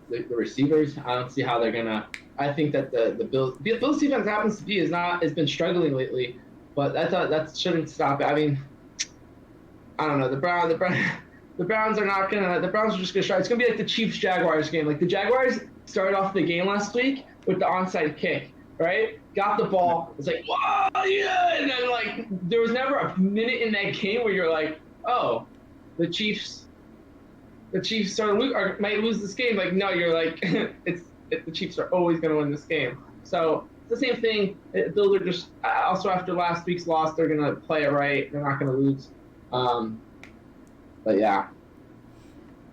Speaker 5: the receivers. I don't see how they're going to. I think that the Bills defense has been struggling lately, but that shouldn't stop it. I mean, I don't know. The Browns are not gonna. The Browns are just gonna try. It's gonna be like the Chiefs Jaguars game. Like the Jaguars started off the game last week with the onside kick, right? Got the ball. It's like, wow, yeah, and then like there was never a minute in that game where you're like, oh, the Chiefs might lose this game. Like no, you're like, the Chiefs are always gonna win this game. So it's the same thing. Bills are just also after last week's loss, they're gonna play it right. They're not gonna lose. But yeah,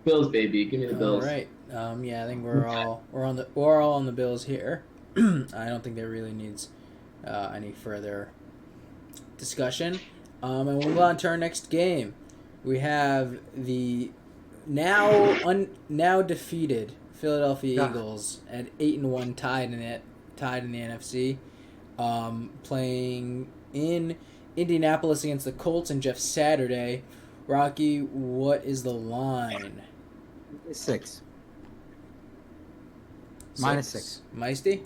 Speaker 5: Bills, baby, give me the Bills.
Speaker 6: All right. Yeah, I think we're all on the Bills here. I don't think there really needs any further discussion. And we'll move on to our next game. We have the now defeated Philadelphia Eagles at 8-1, tied in the NFC, playing in Indianapolis against the Colts and Jeff Saturday. Rocky, what is the line?
Speaker 1: 6. -6.
Speaker 6: Meisty?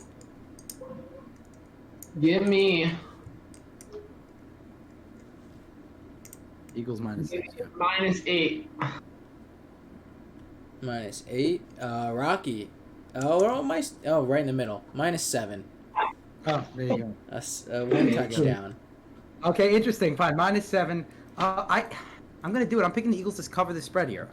Speaker 5: Give me
Speaker 1: Eagles -6. Yeah.
Speaker 5: -8.
Speaker 6: -8. Rocky. Right in the middle. -7.
Speaker 1: Oh, there you go.
Speaker 6: One touchdown.
Speaker 1: Okay, interesting. Fine, -7. I'm gonna do it. I'm picking the Eagles to cover the spread here.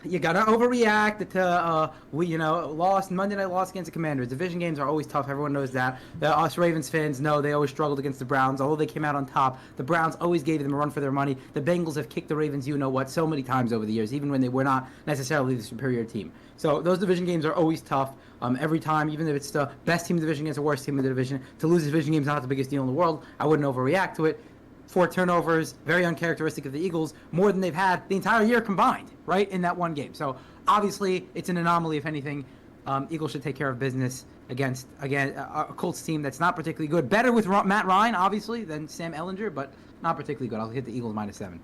Speaker 1: You gotta overreact to Monday night loss against the Commanders. Division games are always tough. Everyone knows that. Us Ravens fans know they always struggled against the Browns. Although they came out on top, the Browns always gave them a run for their money. The Bengals have kicked the Ravens, so many times over the years, even when they were not necessarily the superior team. So those division games are always tough. Every time, even if it's the best team in the division against the worst team in the division, to lose a division game is not the biggest deal in the world. I wouldn't overreact to it. 4 turnovers, very uncharacteristic of the Eagles, more than they've had the entire year combined, right, in that one game. So obviously, it's an anomaly, if anything. Eagles should take care of business against, a Colts team that's not particularly good. Better with Matt Ryan, obviously, than Sam Ehlinger, but not particularly good. I'll hit the Eagles -7.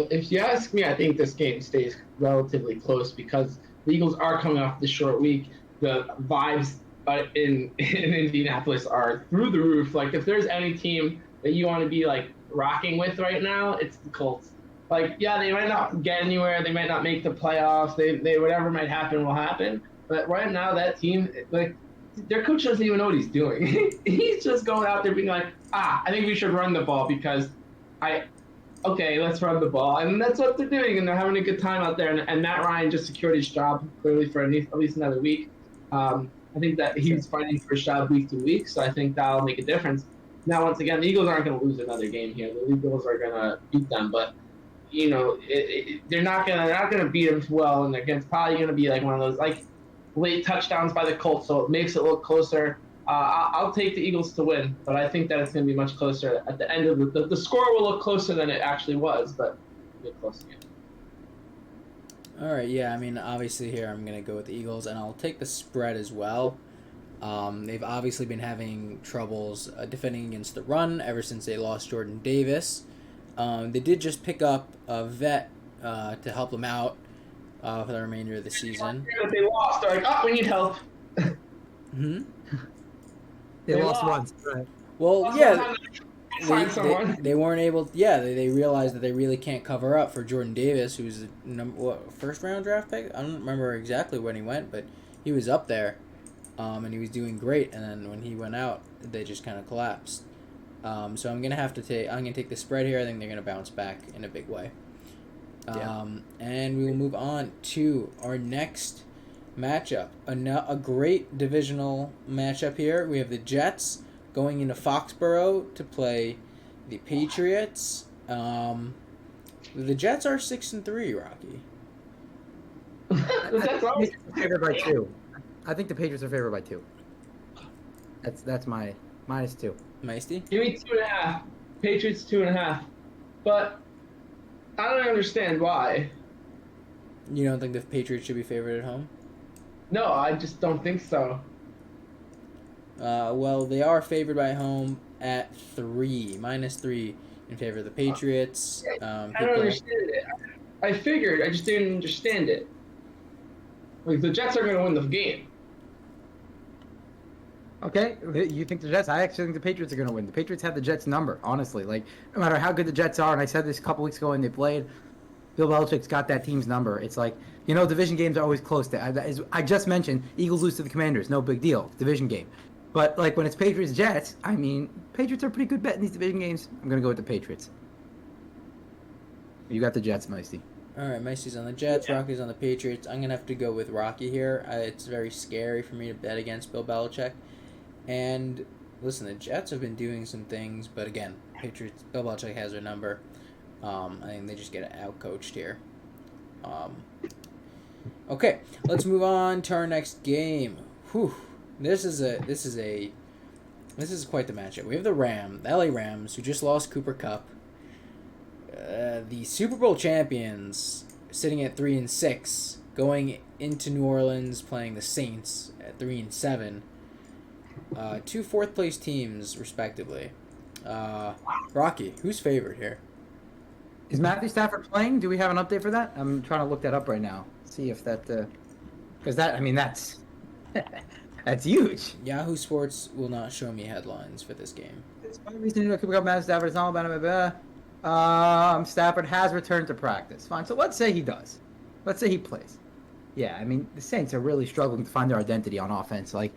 Speaker 5: If you ask me, I think this game stays relatively close because the Eagles are coming off the short week. The vibes in Indianapolis are through the roof. Like, if there's any team that you want to be, like, rocking with right now, it's the Colts. Like, yeah, they might not get anywhere. They might not make the playoffs. They whatever might happen will happen. But right now, that team, like, their coach doesn't even know what he's doing. He's just going out there being like, I think we should run the ball because okay, let's run the ball. And that's what they're doing, and they're having a good time out there. And Matt Ryan just secured his job, clearly, for at least another week. I think that he's fighting for his job week to week, so I think that'll make a difference. Now, once again, the Eagles aren't going to lose another game here. The Eagles are going to beat them, but they're not going to beat them well, and it's probably going to be like one of those like late touchdowns by the Colts, so it makes it look closer. I'll take the Eagles to win, but I think that it's going to be much closer at the end of the score will look closer than it actually was, but it'll be close again.
Speaker 6: All right, yeah, I mean, obviously here I'm going to go with the Eagles, and I'll take the spread as well. They've obviously been having troubles defending against the run ever since they lost Jordan Davis. They did just pick up a vet to help them out for the remainder of the season.
Speaker 5: They lost. They're like, we need help.
Speaker 1: They lost once. Right.
Speaker 6: Well, yeah. They weren't able. They realized that they really can't cover up for Jordan Davis, who's first round draft pick. I don't remember exactly when he went, but he was up there, and he was doing great. And then when he went out, they just kind of collapsed. So I'm gonna take the spread here. I think they're gonna bounce back in a big way. And we will move on to our next matchup. A great divisional matchup here. We have the Jets going into Foxborough to play the Patriots. The Jets are 6-3, Rocky.
Speaker 1: Favored by 2. I think the Patriots are favored by 2. That's my -2.
Speaker 6: Meisty?
Speaker 5: Give me 2.5. Patriots 2.5. But I don't understand why.
Speaker 6: You don't think the Patriots should be favored at home?
Speaker 5: No, I just don't think so.
Speaker 6: Well, they are favored by home at 3, -3 in favor of the Patriots.
Speaker 5: I don't understand it. I figured. I just didn't understand it. Like, the Jets are going to win the game.
Speaker 1: Okay, you think the Jets? I actually think the Patriots are going to win. The Patriots have the Jets' number, honestly. Like, no matter how good the Jets are, and I said this a couple weeks ago when they played, Bill Belichick's got that team's number. It's like, division games are always close to. I just mentioned Eagles lose to the Commanders, no big deal, division game. But like when it's Patriots Jets, I mean, Patriots are a pretty good bet in these division games. I'm going to go with the Patriots. You got the Jets, Meisty.
Speaker 6: All right, Meisty's on the Jets, Rocky's on the Patriots. I'm gonna have to go with Rocky here. It's very scary for me to bet against Bill Belichick. And listen, the Jets have been doing some things, but again, Patriots. Bill Belichick has their number. I think they just get outcoached here. Okay, let's move on to our next game. Whew. This is quite the matchup. We have the LA Rams, who just lost Cooper Kupp. The Super Bowl champions, sitting at 3-6, going into New Orleans playing the Saints at 3-7. Two fourth place teams, respectively. Rocky, who's favored here?
Speaker 1: Is Matthew Stafford playing? Do we have an update for that? I'm trying to look that up right now. See if that, because that's that's huge.
Speaker 6: Yahoo Sports will not show me headlines for this game.
Speaker 1: It's one reason to Cooper Kupp, Matthew Stafford. It's all about Stafford has returned to practice. Fine. So let's say he does. Let's say he plays. Yeah, I mean, the Saints are really struggling to find their identity on offense. Like,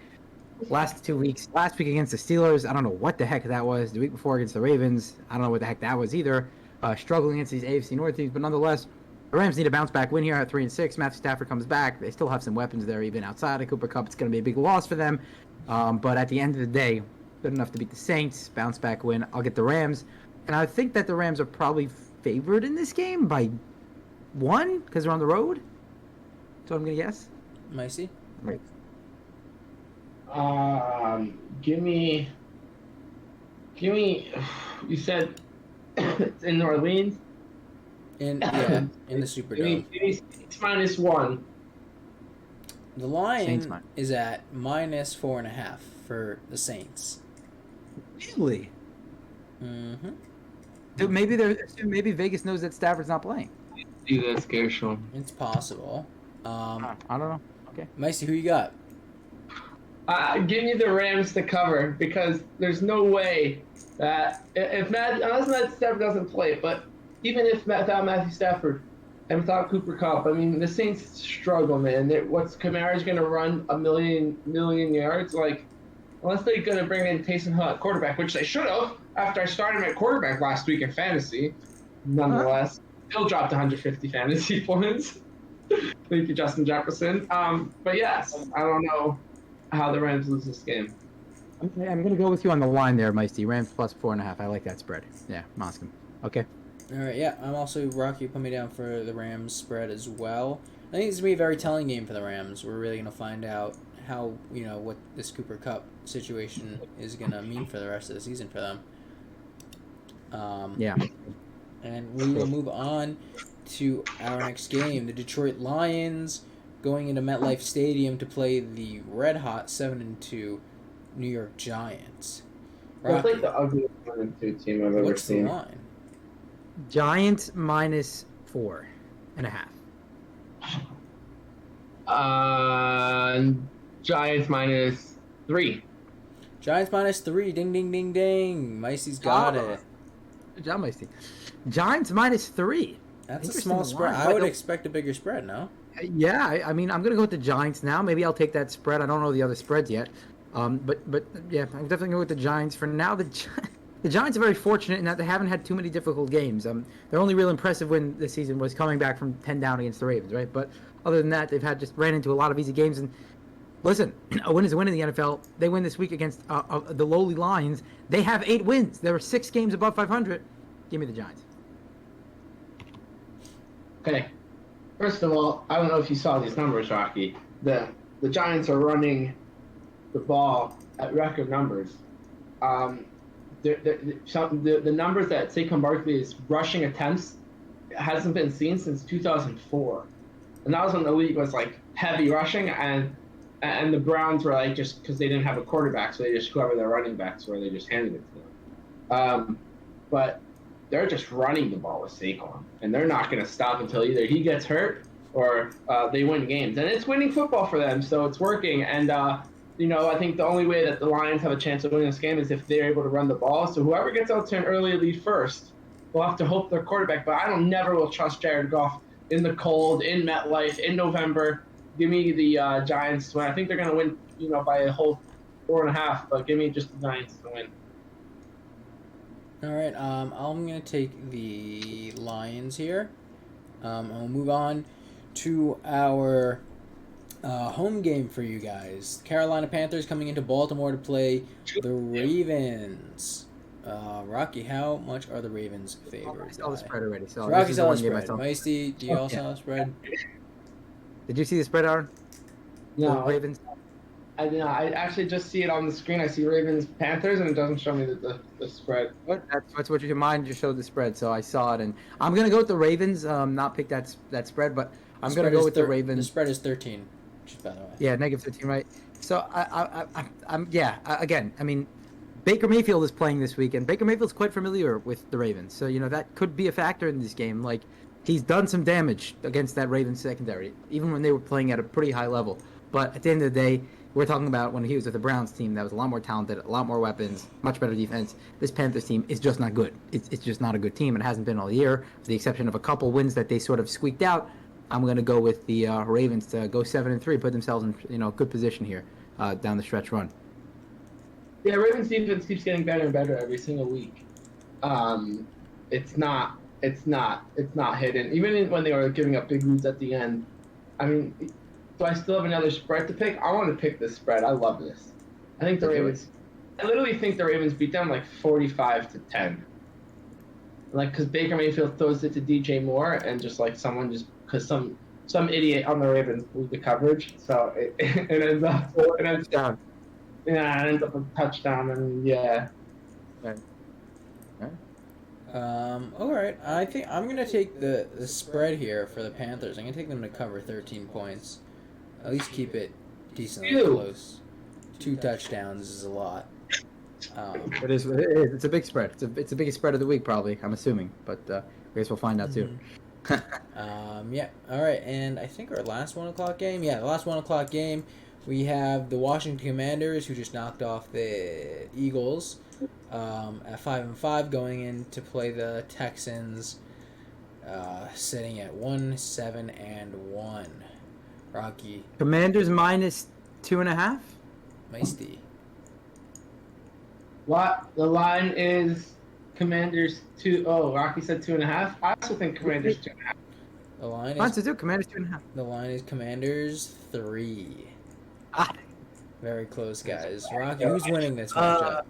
Speaker 1: last 2 weeks, last week against the Steelers, I don't know what the heck that was. The week before against the Ravens, I don't know what the heck that was either. Struggling against these AFC North teams, but nonetheless, the Rams need a bounce back win here at 3-6. Matthew Stafford comes back. They still have some weapons there, even outside of Cooper Kupp. It's going to be a big loss for them. But at the end of the day, good enough to beat the Saints. Bounce back win. I'll get the Rams. And I think that the Rams are probably favored in this game by 1 because they're on the road. That's what I'm going to guess.
Speaker 6: Micey?
Speaker 1: Right.
Speaker 5: Give me. You said it's in New Orleans.
Speaker 6: In the Superdome.
Speaker 5: Give me Saints -1.
Speaker 6: The line
Speaker 1: Saints
Speaker 6: is at -4.5 for the Saints.
Speaker 1: Really?
Speaker 6: Mm-hmm.
Speaker 1: Dude, maybe Vegas knows that Stafford's not playing.
Speaker 5: See this, Gershon.
Speaker 6: It's possible.
Speaker 1: I don't know. Okay.
Speaker 6: Micey, who you got?
Speaker 5: Give me the Rams to cover because there's no way that unless Matthew Stafford doesn't play, but even if without Matthew Stafford and without Cooper Kupp, I mean the Saints struggle, man. Kamara's going to run a million yards? Like, unless they're going to bring in Taysom Hill at quarterback, which they should have after I started him at quarterback last week in fantasy. Nonetheless, still dropped 150 fantasy points. Thank you, Justin Jefferson. But yes, I don't know how the Rams lose this game.
Speaker 1: Okay, I'm going to go with you on the line there, Meisty. Rams +4.5. I like that spread. Yeah, Moscow. Okay.
Speaker 6: All right, yeah. I'm also, Rocky, put me down for the Rams spread as well. I think it's going to be a very telling game for the Rams. We're really going to find out how, what this Cooper Kupp situation is going to mean for the rest of the season for them.
Speaker 1: Yeah.
Speaker 6: And we will move on to our next game. The Detroit Lions going into MetLife Stadium to play the red-hot 7-2 New York Giants.
Speaker 5: That's like the ugliest 1-2 team I've ever
Speaker 6: What's
Speaker 5: seen.
Speaker 6: the line?
Speaker 1: Giants -4.5.
Speaker 5: Giants -3.
Speaker 6: Giants -3. Ding, ding, ding, ding. Micey's got it.
Speaker 1: Good job, Meisty. Giants -3.
Speaker 6: That's a
Speaker 1: Interesting
Speaker 6: small spread.
Speaker 1: line.
Speaker 6: I would expect a bigger spread, no?
Speaker 1: Yeah, I mean, I'm going to go with the Giants now. Maybe I'll take that spread. I don't know the other spreads yet. But yeah, I'm definitely going with the Giants. For now, the Giants are very fortunate in that they haven't had too many difficult games. Their only real impressive win this season was coming back from 10 down against the Ravens, right? But other than that, they've just ran into a lot of easy games. And listen, a win is a win in the NFL. They win this week against the lowly Lions. They have 8 wins. There were 6 games above 500. Give me the Giants.
Speaker 5: Okay. First of all, I don't know if you saw these numbers, Rocky. The Giants are running the ball at record numbers. The numbers that Saquon Barkley's rushing attempts hasn't been seen since 2004, and that was when the league was like heavy rushing, and the Browns were like just because they didn't have a quarterback, so they just whoever their running backs were, they just handed it to them. But they're just running the ball with Saquon, and they're not going to stop until either he gets hurt or they win games. And it's winning football for them, so it's working. And I think the only way that the Lions have a chance of winning this game is if they're able to run the ball. So whoever gets out to an early lead first will have to hope their quarterback. But I never will trust Jared Goff in the cold, in MetLife, in November. Give me the Giants to win. I think they're going to win, by a whole 4.5. But give me just the Giants to win.
Speaker 6: All right. I'm gonna take the Lions here. I'll move on to our home game for you guys. Carolina Panthers coming into Baltimore to play the Ravens. Rocky, how much are the Ravens favored?
Speaker 1: I saw the spread already. So
Speaker 6: Rocky
Speaker 1: this is
Speaker 6: saw the
Speaker 1: one game I
Speaker 6: spread.
Speaker 1: saw.
Speaker 6: Meisty, do you also have the spread?
Speaker 1: Did you see the spread, Aaron?
Speaker 5: No,
Speaker 1: The Ravens.
Speaker 5: I actually just see it on the screen. I see Ravens Panthers, and it doesn't show me the spread.
Speaker 1: That's what your mind just showed the spread, so I saw it, and I'm gonna go with the Ravens. Not pick that spread, but I'm gonna go with the Ravens.
Speaker 6: The spread is 13, just by the way.
Speaker 1: Yeah, -13, right? So again, I mean, Baker Mayfield is playing this week, and Baker Mayfield's quite familiar with the Ravens, so that could be a factor in this game. Like, he's done some damage against that Ravens secondary, even when they were playing at a pretty high level. But at the end of the day, we're talking about when he was with the Browns team that was a lot more talented, a lot more weapons, much better defense. This Panthers team is just not good. It's just not a good team. It hasn't been all year, with the exception of a couple wins that they sort of squeaked out. I'm going to go with the Ravens to go 7-3, put themselves in good position here down the stretch run.
Speaker 5: Yeah, Ravens defense keeps getting better and better every single week. It's not hidden. Even when they were giving up big leads at the end. I mean, do I still have another spread to pick? I want to pick this spread. I love this. I think the Ravens. I literally think the Ravens beat them like 45-10. Like, because Baker Mayfield throws it to DJ Moore, and just like because some idiot on the Ravens blew the coverage, so it ends up
Speaker 1: Down.
Speaker 5: Yeah, it ends up a touchdown, and yeah.
Speaker 1: Right.
Speaker 6: All right. I think I'm gonna take the spread here for the Panthers. I'm gonna take them to cover 13 points. At least keep it decently close. 2 touchdowns is a lot.
Speaker 1: It is. It's a big spread. It's the biggest spread of the week, probably. I'm assuming, but I guess we'll find out soon.
Speaker 6: Yeah. All right. And I think our last 1:00 game. Yeah, the last 1:00 game. We have the Washington Commanders, who just knocked off the Eagles at 5-5, going in to play the Texans, sitting at 1-7-1. Rocky.
Speaker 1: Commanders -2.5.
Speaker 6: Meisty.
Speaker 5: What? The line is Commanders 2. Oh, Rocky said 2.5. I also think Commanders 2.5.
Speaker 6: The line
Speaker 1: Wants
Speaker 6: is
Speaker 1: to do Commanders 2.5.
Speaker 6: the line is Commanders 3. Very close, guys. Rocky, who's winning this matchup?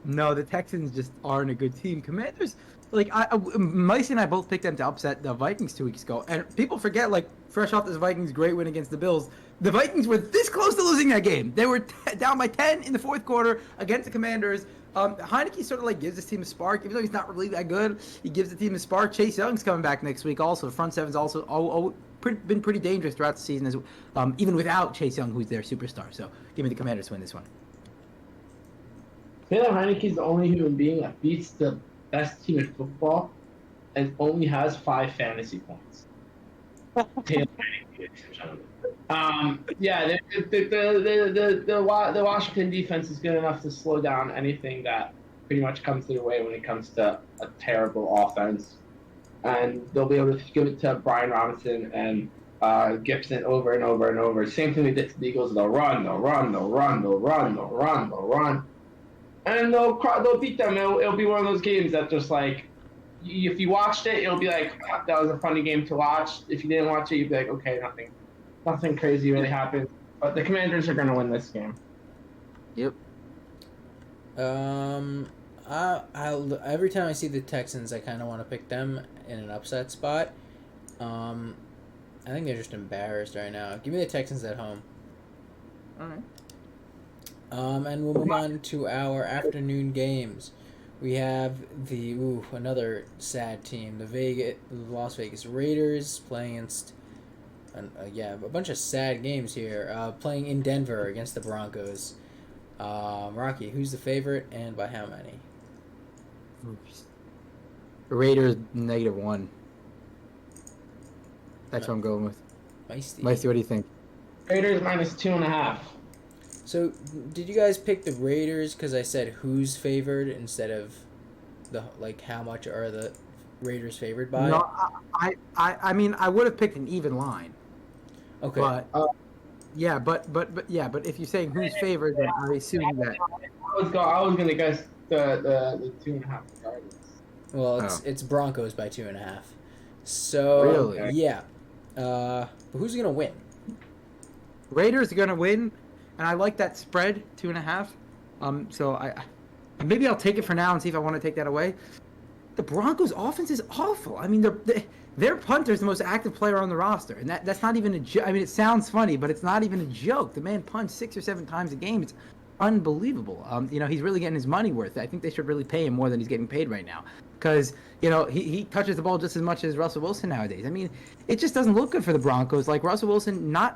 Speaker 1: No, the Texans just aren't a good team. Commanders, Micey and I both picked them to upset the Vikings 2 weeks ago, and people forget, fresh off this Vikings great win against the Bills, the Vikings were this close to losing that game. They were down by 10 in the fourth quarter against the Commanders. Heineke sort of gives this team a spark, even though he's not really that good. He gives the team a spark. Chase Young's coming back next week. Also, the front seven's also been pretty dangerous throughout the season, even without Chase Young, who's their superstar. So give me the Commanders to win this one.
Speaker 5: Taylor Heineke's the only human being that beats the best team in football and only has 5 fantasy points. Taylor Heineke, ladies and gentlemen. Yeah, the Washington defense is good enough to slow down anything that pretty much comes their way when it comes to a terrible offense. And they'll be able to give it to Brian Robinson and Gibson over and over and over. Same thing we did to the Eagles. They'll run. And they'll beat them. It'll be one of those games that just if you watched it, it'll be like, that was a funny game to watch. If you didn't watch it, you'd be like, okay, nothing crazy really happened. But the Commanders are going to win this game.
Speaker 1: Yep.
Speaker 6: Every time I see the Texans, I kind of want to pick them in an upset spot. I think they're just embarrassed right now. Give me the Texans at home.
Speaker 1: All right.
Speaker 6: And we'll move on to our afternoon games. We have another sad team, the Las Vegas Raiders playing against, a bunch of sad games here. Playing in Denver against the Broncos. Rocky, who's the favorite and by how many?
Speaker 1: Raiders -1. That's what I'm going with.
Speaker 6: Meisty.
Speaker 1: Meisty, what do you think?
Speaker 5: Raiders -2.5.
Speaker 6: So, did you guys pick the Raiders because I said who's favored instead of how much are the Raiders favored by?
Speaker 1: No, I mean, I would have picked an even line.
Speaker 6: Okay.
Speaker 1: But but if you're saying who's favored, then I assume that.
Speaker 5: I was gonna guess the 2.5 regardless.
Speaker 6: Well, it's Broncos by 2.5. So
Speaker 1: Really?
Speaker 6: yeah. But who's gonna win?
Speaker 1: Raiders are gonna win, and I like that spread 2.5. So maybe I'll take it for now and see if I want to take that away. The Broncos' offense is awful. I mean, their punter is the most active player on the roster, and that's not even a joke. I mean, it sounds funny, but it's not even a joke. The man punts 6 or 7 times a game. It's unbelievable. He's really getting his money worth. I think they should really pay him more than he's getting paid right now, because he touches the ball just as much as Russell Wilson nowadays. I mean, it just doesn't look good for the Broncos. Like Russell Wilson, the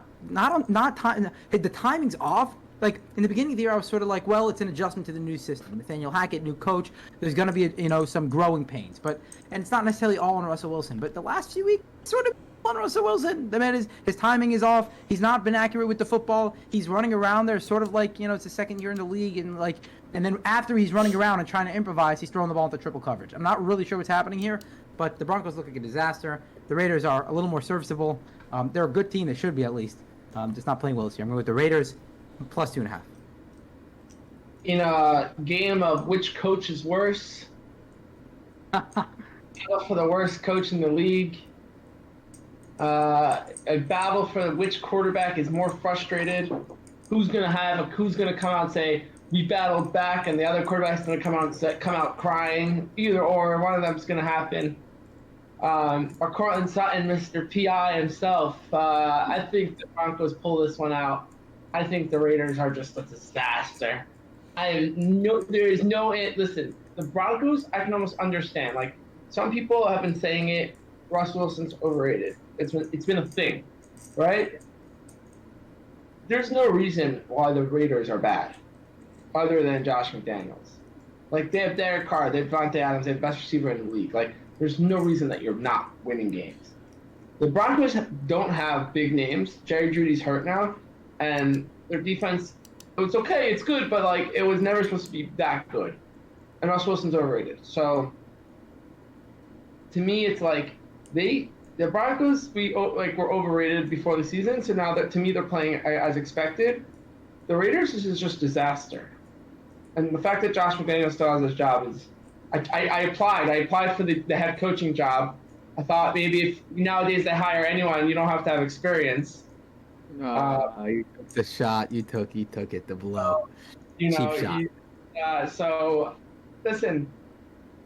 Speaker 1: timing's off. Like in the beginning of the year, I was sort of like, well, it's an adjustment to the new system. Nathaniel Hackett, new coach. There's going to be some growing pains, and it's not necessarily all on Russell Wilson. But the last few weeks, sort of on Russell Wilson. The man his timing is off. He's not been accurate with the football. He's running around there, sort of like it's the second year in the league, and then after he's running around and trying to improvise, he's throwing the ball into triple coverage. I'm not really sure what's happening here, but the Broncos look like a disaster. The Raiders are a little more serviceable. They're a good team. They should be at least. Just not playing well this year. I'm going with the Raiders. +2.5.
Speaker 5: In a game of which coach is worse, battle for the worst coach in the league, a battle for which quarterback is more frustrated, who's gonna come out and say we battled back, and the other quarterback's gonna come out crying. Either or, one of them's gonna happen. Or Cortland Sutton, Mr. PI himself. I think the Broncos pull this one out. I think the Raiders are just a disaster. Listen, the Broncos, I can almost understand. Like, some people have been saying it, Russ Wilson's overrated. It's been a thing, right? There's no reason why the Raiders are bad, other than Josh McDaniels. Like, they have Derek Carr, they have Devontae Adams, they have the best receiver in the league. Like, there's no reason that you're not winning games. The Broncos don't have big names. Jerry Jeudy's hurt now. And their defense, it's okay, it's good, but it was never supposed to be that good. And Russ Wilson's overrated. So, to me, it's like the Broncos were overrated before the season. So now that to me they're playing as expected. The Raiders is just disaster. And the fact that Josh McDaniels still has his job is, I applied for the head coaching job. I thought maybe if nowadays they hire anyone, you don't have to have experience.
Speaker 1: You took the shot. You took it. The blow. Cheap shot.
Speaker 5: So, listen.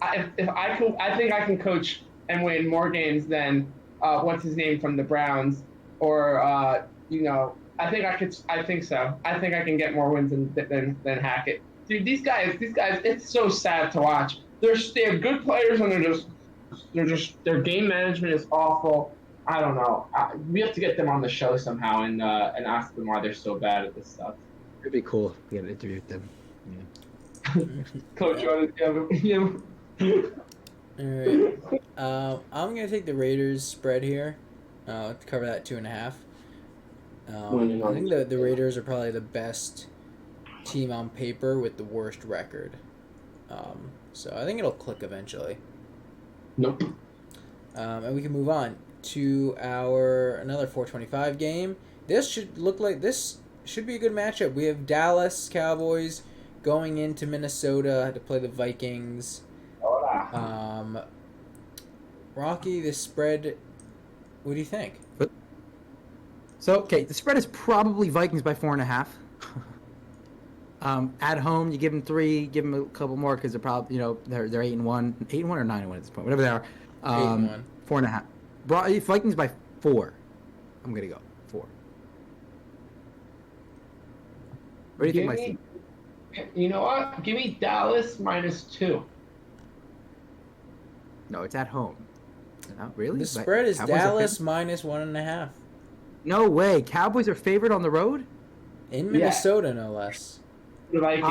Speaker 5: I think I can coach and win more games than what's his name from the Browns, or I think I could. I think so. I think I can get more wins than Hackett. Dude, these guys. It's so sad to watch. They're good players, and their game management is awful. I don't know. We have to get them on the show somehow and ask them why they're so bad at this stuff.
Speaker 1: It'd be cool to get an interview with them. Yeah.
Speaker 5: Coach, you
Speaker 6: All right. I'm gonna take the Raiders spread here to cover that 2.5. I think the Raiders are probably the best team on paper with the worst record. So I think it'll click eventually.
Speaker 5: Nope.
Speaker 6: And we can move on to another 425 game. This should be a good matchup. We have Dallas Cowboys going into Minnesota to play the Vikings. Rocky, this spread, what do you think?
Speaker 1: So, the spread is probably Vikings by 4.5. At home, you give them 3, give them a couple more because they're probably, they're 8-1, 8-1 or 9-1 at this point, whatever they are.
Speaker 6: 8-1.
Speaker 1: 4.5. Vikings by 4. I'm gonna go 4. What do you think, my team?
Speaker 5: You know what? Give me Dallas -2.
Speaker 1: No, it's at home. Not really.
Speaker 6: The spread is Dallas -1.5.
Speaker 1: No way. Cowboys are favored on the road?
Speaker 6: In Minnesota, no less.
Speaker 5: The Vikings.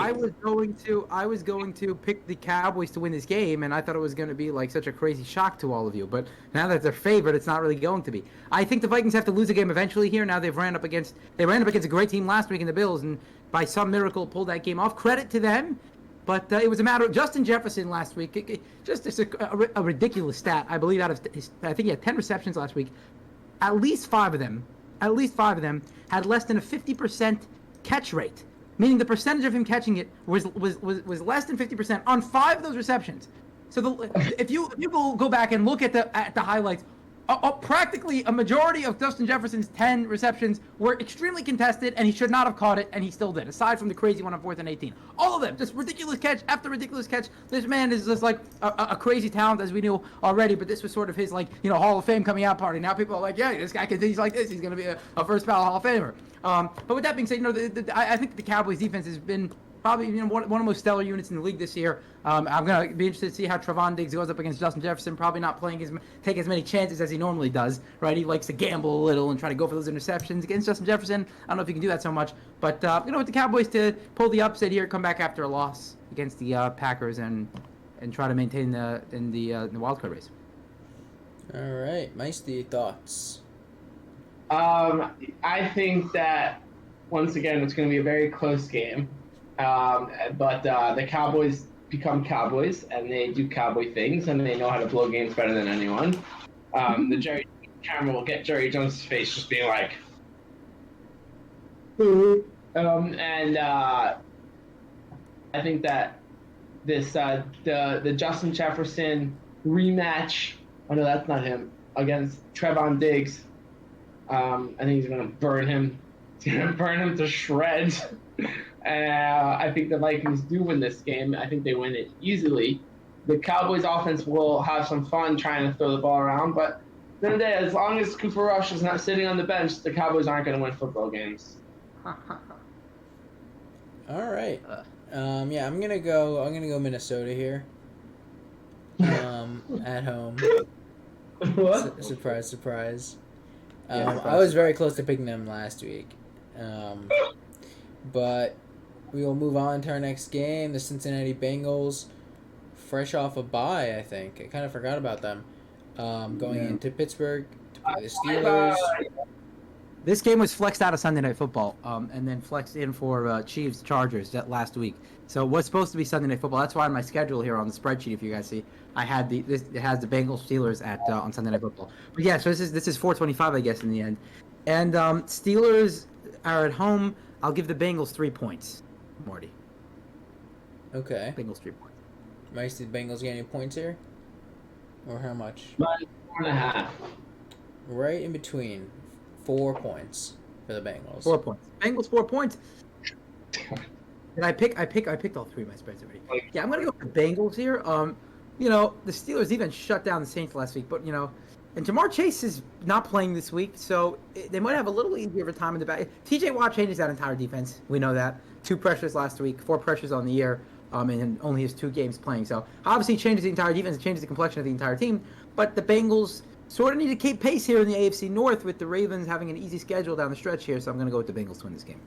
Speaker 1: I was going to pick the Cowboys to win this game, and I thought it was going to be like such a crazy shock to all of you. But now that they're favored, it's not really going to be. I think the Vikings have to lose a game eventually here. Now they ran up against a great team last week in the Bills, and by some miracle pulled that game off. Credit to them. But it was a matter of Justin Jefferson last week. Just a ridiculous stat. I believe I think he had 10 receptions last week. At least five of them had less than a 50% catch rate. Meaning the percentage of him catching it was less than 50% on 5 of those receptions. So if you go back and look at the highlights, practically a majority of Justin Jefferson's 10 receptions were extremely contested, and he should not have caught it, and he still did. Aside from the crazy one on 4th and 18, all of them just ridiculous catch after ridiculous catch. This man is just like a crazy talent, as we knew already. But this was sort of his Hall of Fame coming out party. Now people are like, yeah, this guy continues like this, he's going to be a first ballot Hall of Famer. But with that being said, I think the Cowboys defense has been probably one of the most stellar units in the league this year. I'm going to be interested to see how Trevon Diggs goes up against Justin Jefferson. Probably not take as many chances as he normally does, right? He likes to gamble a little and try to go for those interceptions against Justin Jefferson. I don't know if he can do that so much, but with the Cowboys to pull the upset here, come back after a loss against the Packers and try to maintain the wild card race.
Speaker 6: All right, Meisty, thoughts?
Speaker 5: I think that once again it's going to be a very close game, but the Cowboys become Cowboys, and they do Cowboy things, and they know how to blow games better than anyone. The Jerry camera will get Jerry Jones' face just being like, and I think that this the Justin Jefferson rematch. Oh no, that's not him, against Trevon Diggs. I think he's going to burn him. He's going to burn him to shreds. I think the Vikings do win this game. I think they win it easily. The Cowboys offense will have some fun trying to throw the ball around, but at the end of the day, as long as Cooper Rush is not sitting on the bench, the Cowboys aren't going to win football games.
Speaker 6: All right. Yeah, I'm gonna go Minnesota here. At home.
Speaker 5: What?
Speaker 6: Surprise.
Speaker 1: Yeah,
Speaker 6: I was very close to picking them last week. But we will move on to our next game, the Cincinnati Bengals, fresh off a bye, I think. I kind of forgot about them. Going into Pittsburgh to play the Steelers.
Speaker 1: This game was flexed out of Sunday Night Football, and then flexed in for Chiefs Chargers that last week. So it was supposed to be Sunday Night Football. That's why on my schedule here on the spreadsheet, if you guys see, I had it has the Bengals Steelers on Sunday Night Football. But yeah, so this is 425, I guess, in the end. And Steelers are at home. I'll give the Bengals 3 points, Marty.
Speaker 6: Okay.
Speaker 1: Bengals 3 points.
Speaker 6: Might the Bengals get any points here? Or how much?
Speaker 5: -4.5.
Speaker 6: Right in between. 4 points for the Bengals.
Speaker 1: 4 points. Bengals 4 points. Did I picked all 3 of my spreads already. Yeah, I'm gonna go with the Bengals here. The Steelers even shut down the Saints last week, but and Jamar Chase is not playing this week, so they might have a little easier of a time in the back. TJ Watt changes that entire defense. We know that. 2 pressures last week, 4 pressures on the year, and only his 2 games playing. So obviously it changes the entire defense, it changes the complexion of the entire team. But the Bengals sort of need to keep pace here in the AFC North with the Ravens having an easy schedule down the stretch here, so I'm going to go with the Bengals to win this game.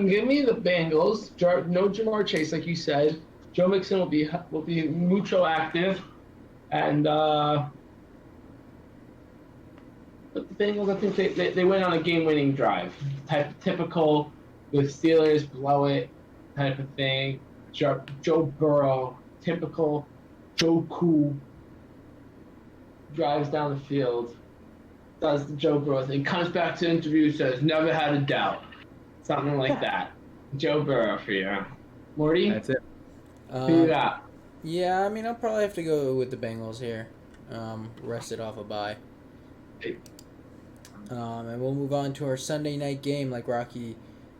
Speaker 5: Give me the Bengals. No Jamar Chase, like you said. Joe Mixon will be mucho active, and but the Bengals, I think they win on a game-winning drive. Typical, the Steelers blow it type of thing. Joe Burrow, typical. Joe Cool drives down the field, does the Joe Burrow thing, comes back to the interview, says, never had a doubt. Something like that. Joe Burrow for you. Morty?
Speaker 1: That's it.
Speaker 5: Who you got?
Speaker 6: Yeah, I mean, I'll probably have to go with the Bengals here. Rested off a bye. And we'll move on to our Sunday night game, like Rocky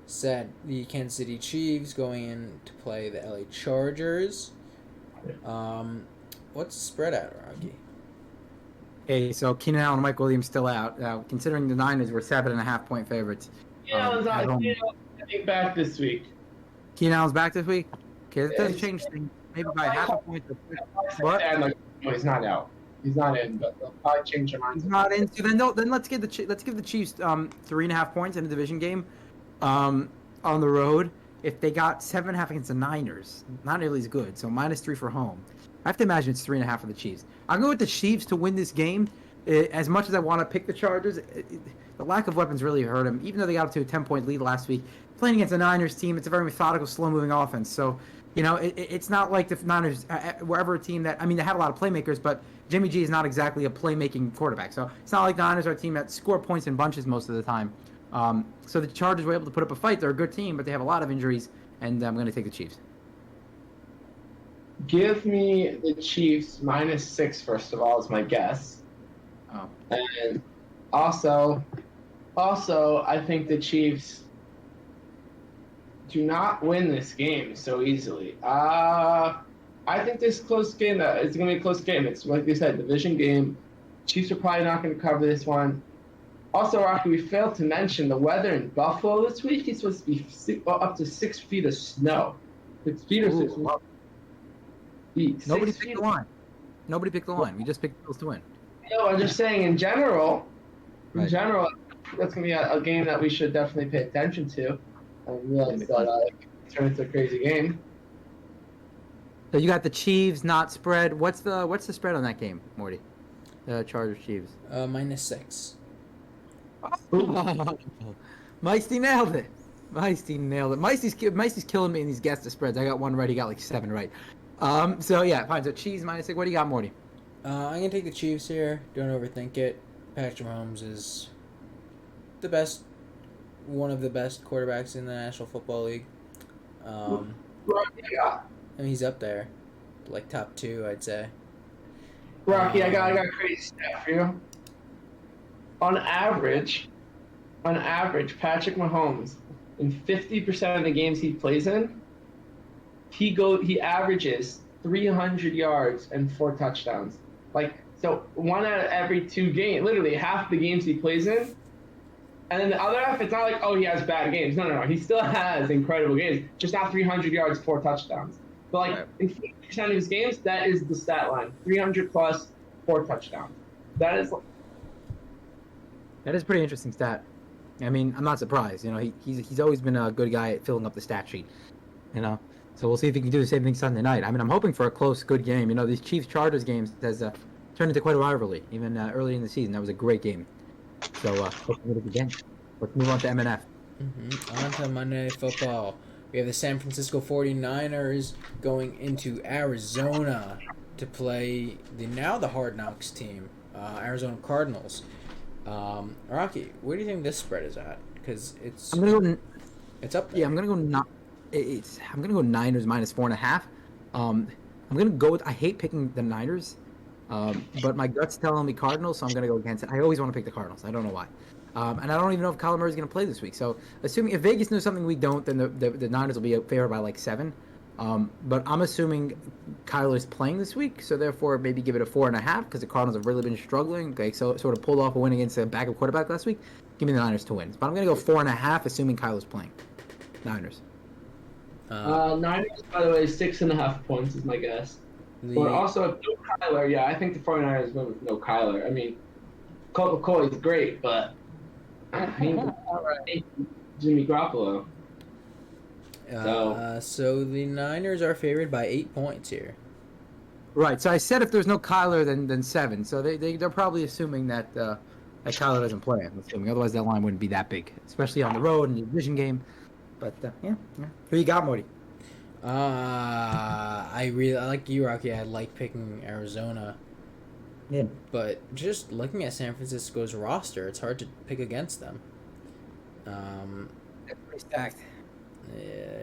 Speaker 6: said. The Kansas City Chiefs going in to play the LA Chargers. What's the spread at, Rocky?
Speaker 1: Okay, so Keenan Allen and Mike Williams still out. Considering the Niners were 7.5-point favorites.
Speaker 5: I think back this week.
Speaker 1: Keenan Allen's back this week? Okay, that doesn't change things. Maybe by half a point. What?
Speaker 5: No, he's not out. He's not in, but they'll probably change their minds.
Speaker 1: He's not in. So then let's give the Chiefs 3.5 points in a division game. on the road. If they got 7.5 against the Niners, not nearly as good. So -3 for home. I have to imagine it's 3.5 for the Chiefs. I'll go with the Chiefs to win this game. As much as I want to pick the Chargers, the lack of weapons really hurt them. Even though they got up to a 10-point lead last week, playing against the Niners team, it's a very methodical, slow-moving offense. So, it's not like the Niners were ever a team that, they have a lot of playmakers, but Jimmy G is not exactly a playmaking quarterback. So it's not like the Niners are a team that score points in bunches most of the time. So the Chargers were able to put up a fight. They're a good team, but they have a lot of injuries, and I'm going to take the Chiefs.
Speaker 5: Give me the Chiefs -6, first of all, is my guess.
Speaker 1: Oh.
Speaker 5: And also, I think the Chiefs do not win this game so easily. I think this close game, it's going to be a close game. It's like you said, division game. Chiefs are probably not going to cover this one. Also, Rocky, we failed to mention the weather in Buffalo this week. It's supposed to be up to 6 feet of snow. 6 feet or 6 feet.
Speaker 1: Nobody picked the line. Nobody picked the line. We just picked the Bills to win.
Speaker 5: No, I'm just saying in general,
Speaker 1: Right.
Speaker 5: that's going to be a game that we should definitely pay attention to. I realize that turn into a crazy game.
Speaker 1: So you got the Chiefs not spread. What's the spread on that game, Morty? Chargers Chiefs.
Speaker 6: -6.
Speaker 1: Meisty nailed it. Meisty's killing me in these guess the spreads. I got one right. He got like 7 right. So yeah, fine. So Chiefs -6. What do you got, Morty?
Speaker 6: I'm gonna take the Chiefs here. Don't overthink it. Patrick Mahomes is one of the best quarterbacks in the National Football League. He's up there, like top 2, I'd say.
Speaker 5: Rocky, I got a crazy stat for you. On average, Patrick Mahomes, in 50% of the games he plays in, he averages 300 yards and 4 touchdowns. So 1 out of every 2 games, literally half the games he plays in. And then the other half, it's not like, oh, he has bad games. No. He still has incredible games. Just not 300 yards, 4 touchdowns. But in 50% of his games, that is the stat line. 300 plus, 4 touchdowns. That is
Speaker 1: a pretty interesting stat. I'm not surprised. He's always been a good guy at filling up the stat sheet. So we'll see if he can do the same thing Sunday night. I'm hoping for a close, good game. These Chiefs-Chargers games has turned into quite a rivalry, even early in the season. That was a great game. So hopefully again. Let's move on to MNF.
Speaker 6: On to Monday Night Football. We have the San Francisco 49ers going into Arizona to play the Hard Knocks team, Arizona Cardinals. Rocky, where do you think this spread is at? Because it's up there.
Speaker 1: Yeah, I'm gonna go Niners -4.5. I'm gonna go with. I hate picking the Niners, but my gut's telling me Cardinals, so I'm gonna go against it. I always want to pick the Cardinals. I don't know why. And I don't even know if Kyler Murray's going to play this week. So, assuming if Vegas knows something we don't, then the Niners will be favored by like 7. But I'm assuming Kyler's playing this week, so therefore maybe give it a 4.5 because the Cardinals have really been struggling. Okay, so sort of pulled off a win against a backup quarterback last week. Give me the Niners to win. But I'm going to go 4.5, assuming Kyler's playing. Niners.
Speaker 5: Niners, by the way, 6.5 points is my guess. But also, no Kyler. Yeah, I think the 49ers win with no Kyler. Colt McCoy is great, but Jimmy Garoppolo.
Speaker 6: So the Niners are favored by 8 points here.
Speaker 1: Right. So I said if there's no Kyler, then 7. So they're probably assuming that Kyler doesn't play. I'm assuming otherwise that line wouldn't be that big, especially on the road in the division game. But yeah. Who you got, Morty?
Speaker 6: I like you, Rocky. I like picking Arizona.
Speaker 1: Yeah.
Speaker 6: But just looking at San Francisco's roster, it's hard to pick against them.
Speaker 1: That's pretty stacked.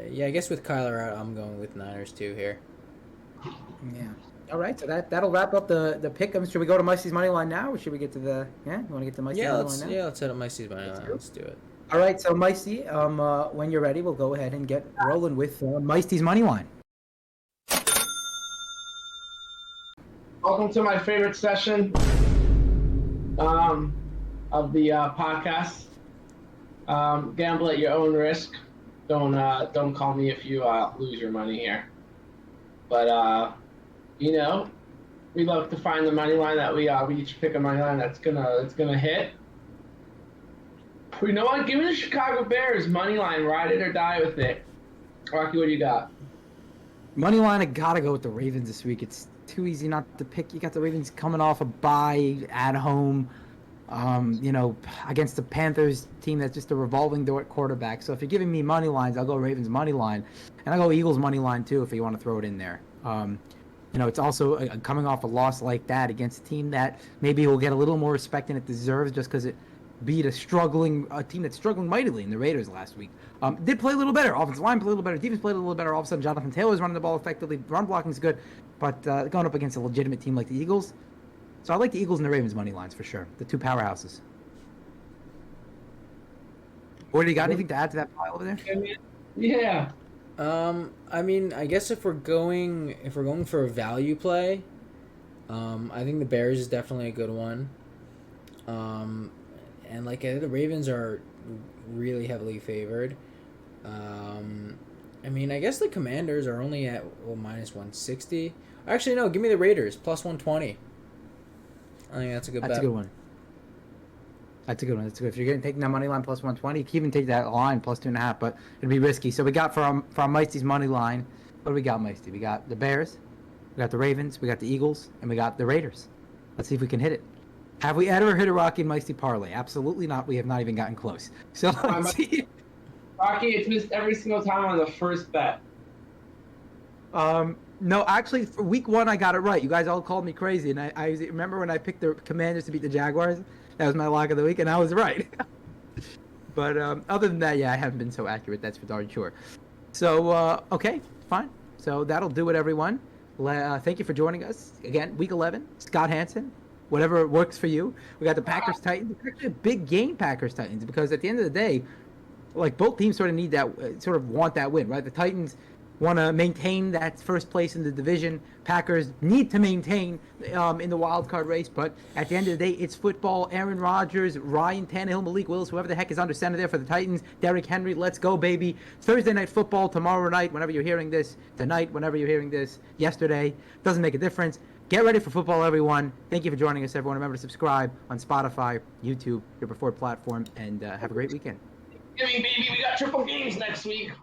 Speaker 6: Yeah, I guess with Kyler out, I'm going with Niners too here.
Speaker 1: Yeah. All right, so that'll wrap up the pick. Should we go to Meisty's Moneyline now, or should we get to the... Yeah, you want to get to Meisty's Moneyline now?
Speaker 6: Yeah, let's head up Meisty's Moneyline. Let's do it.
Speaker 1: All right, so Meisty, when you're ready, we'll go ahead and get rolling with Meisty's Moneyline.
Speaker 5: Welcome to my favorite session of the podcast. Gamble at your own risk. Don't call me if you lose your money here. But we love to find the money line that we each pick a money line that's gonna hit. You know what? Give me the Chicago Bears money line. Ride it or die with it. Rocky, what do you got?
Speaker 1: Money line, I gotta go with the Ravens this week. It's too easy not to pick. You got the Ravens coming off a bye at home, against the Panthers team that's just a revolving door at quarterback. So if you're giving me money lines, I'll go Ravens money line, and I'll go Eagles money line too if you want to throw it in there. It's also coming off a loss like that against a team that maybe will get a little more respect than it deserves just because it beat a team that's struggling mightily in the Raiders last week. Did play a little better. Offensive line played a little better. Defense played a little better. All of a sudden, Jonathan Taylor's running the ball effectively. Run blocking is good, but going up against a legitimate team like the Eagles. So I like the Eagles and the Ravens money lines for sure. The two powerhouses. Or do you got anything to add to that pile over there?
Speaker 5: Yeah.
Speaker 6: I guess if we're going for a value play, I think the Bears is definitely a good one. And the Ravens are really heavily favored. I guess the Commanders are only at minus 160. Actually, no, give me the Raiders plus 120. I think that's a good bet.
Speaker 1: That's a good one. That's a good one. If you're going to take that money line plus 120, you can even take that line plus 2.5, but it'd be risky. So we got from Meisty's money line. What do we got, Meisty? We got the Bears, we got the Ravens, we got the Eagles, and we got the Raiders. Let's see if we can hit it. Have we ever hit a Rocky and Meisty parlay? Absolutely not. We have not even gotten close. So let's see.
Speaker 5: Rocky, it's missed every single time on the first bet.
Speaker 1: No, actually, for week 1, I got it right. You guys all called me crazy, and I remember when I picked the Commanders to beat the Jaguars. That was my lock of the week, and I was right. But other than that, yeah, I haven't been so accurate. That's for darn sure. So, okay, fine. So that'll do it, everyone. Thank you for joining us. Again, week 11, Scott Hansen. Whatever works for you. We got the Packers-Titans. It's actually a big game, Packers-Titans, because at the end of the day, both teams sort of want that win, right? The Titans want to maintain that first place in the division. Packers need to maintain in the wild card race, but at the end of the day, it's football. Aaron Rodgers, Ryan Tannehill, Malik Willis, whoever the heck is under center there for the Titans. Derrick Henry, let's go, baby. Thursday night football tomorrow night, whenever you're hearing this. Tonight, whenever you're hearing this. Yesterday. Doesn't make a difference. Get ready for football, everyone. Thank you for joining us, everyone. Remember to subscribe on Spotify, YouTube, your preferred platform, and have a great weekend.
Speaker 5: Baby, we got triple games next week.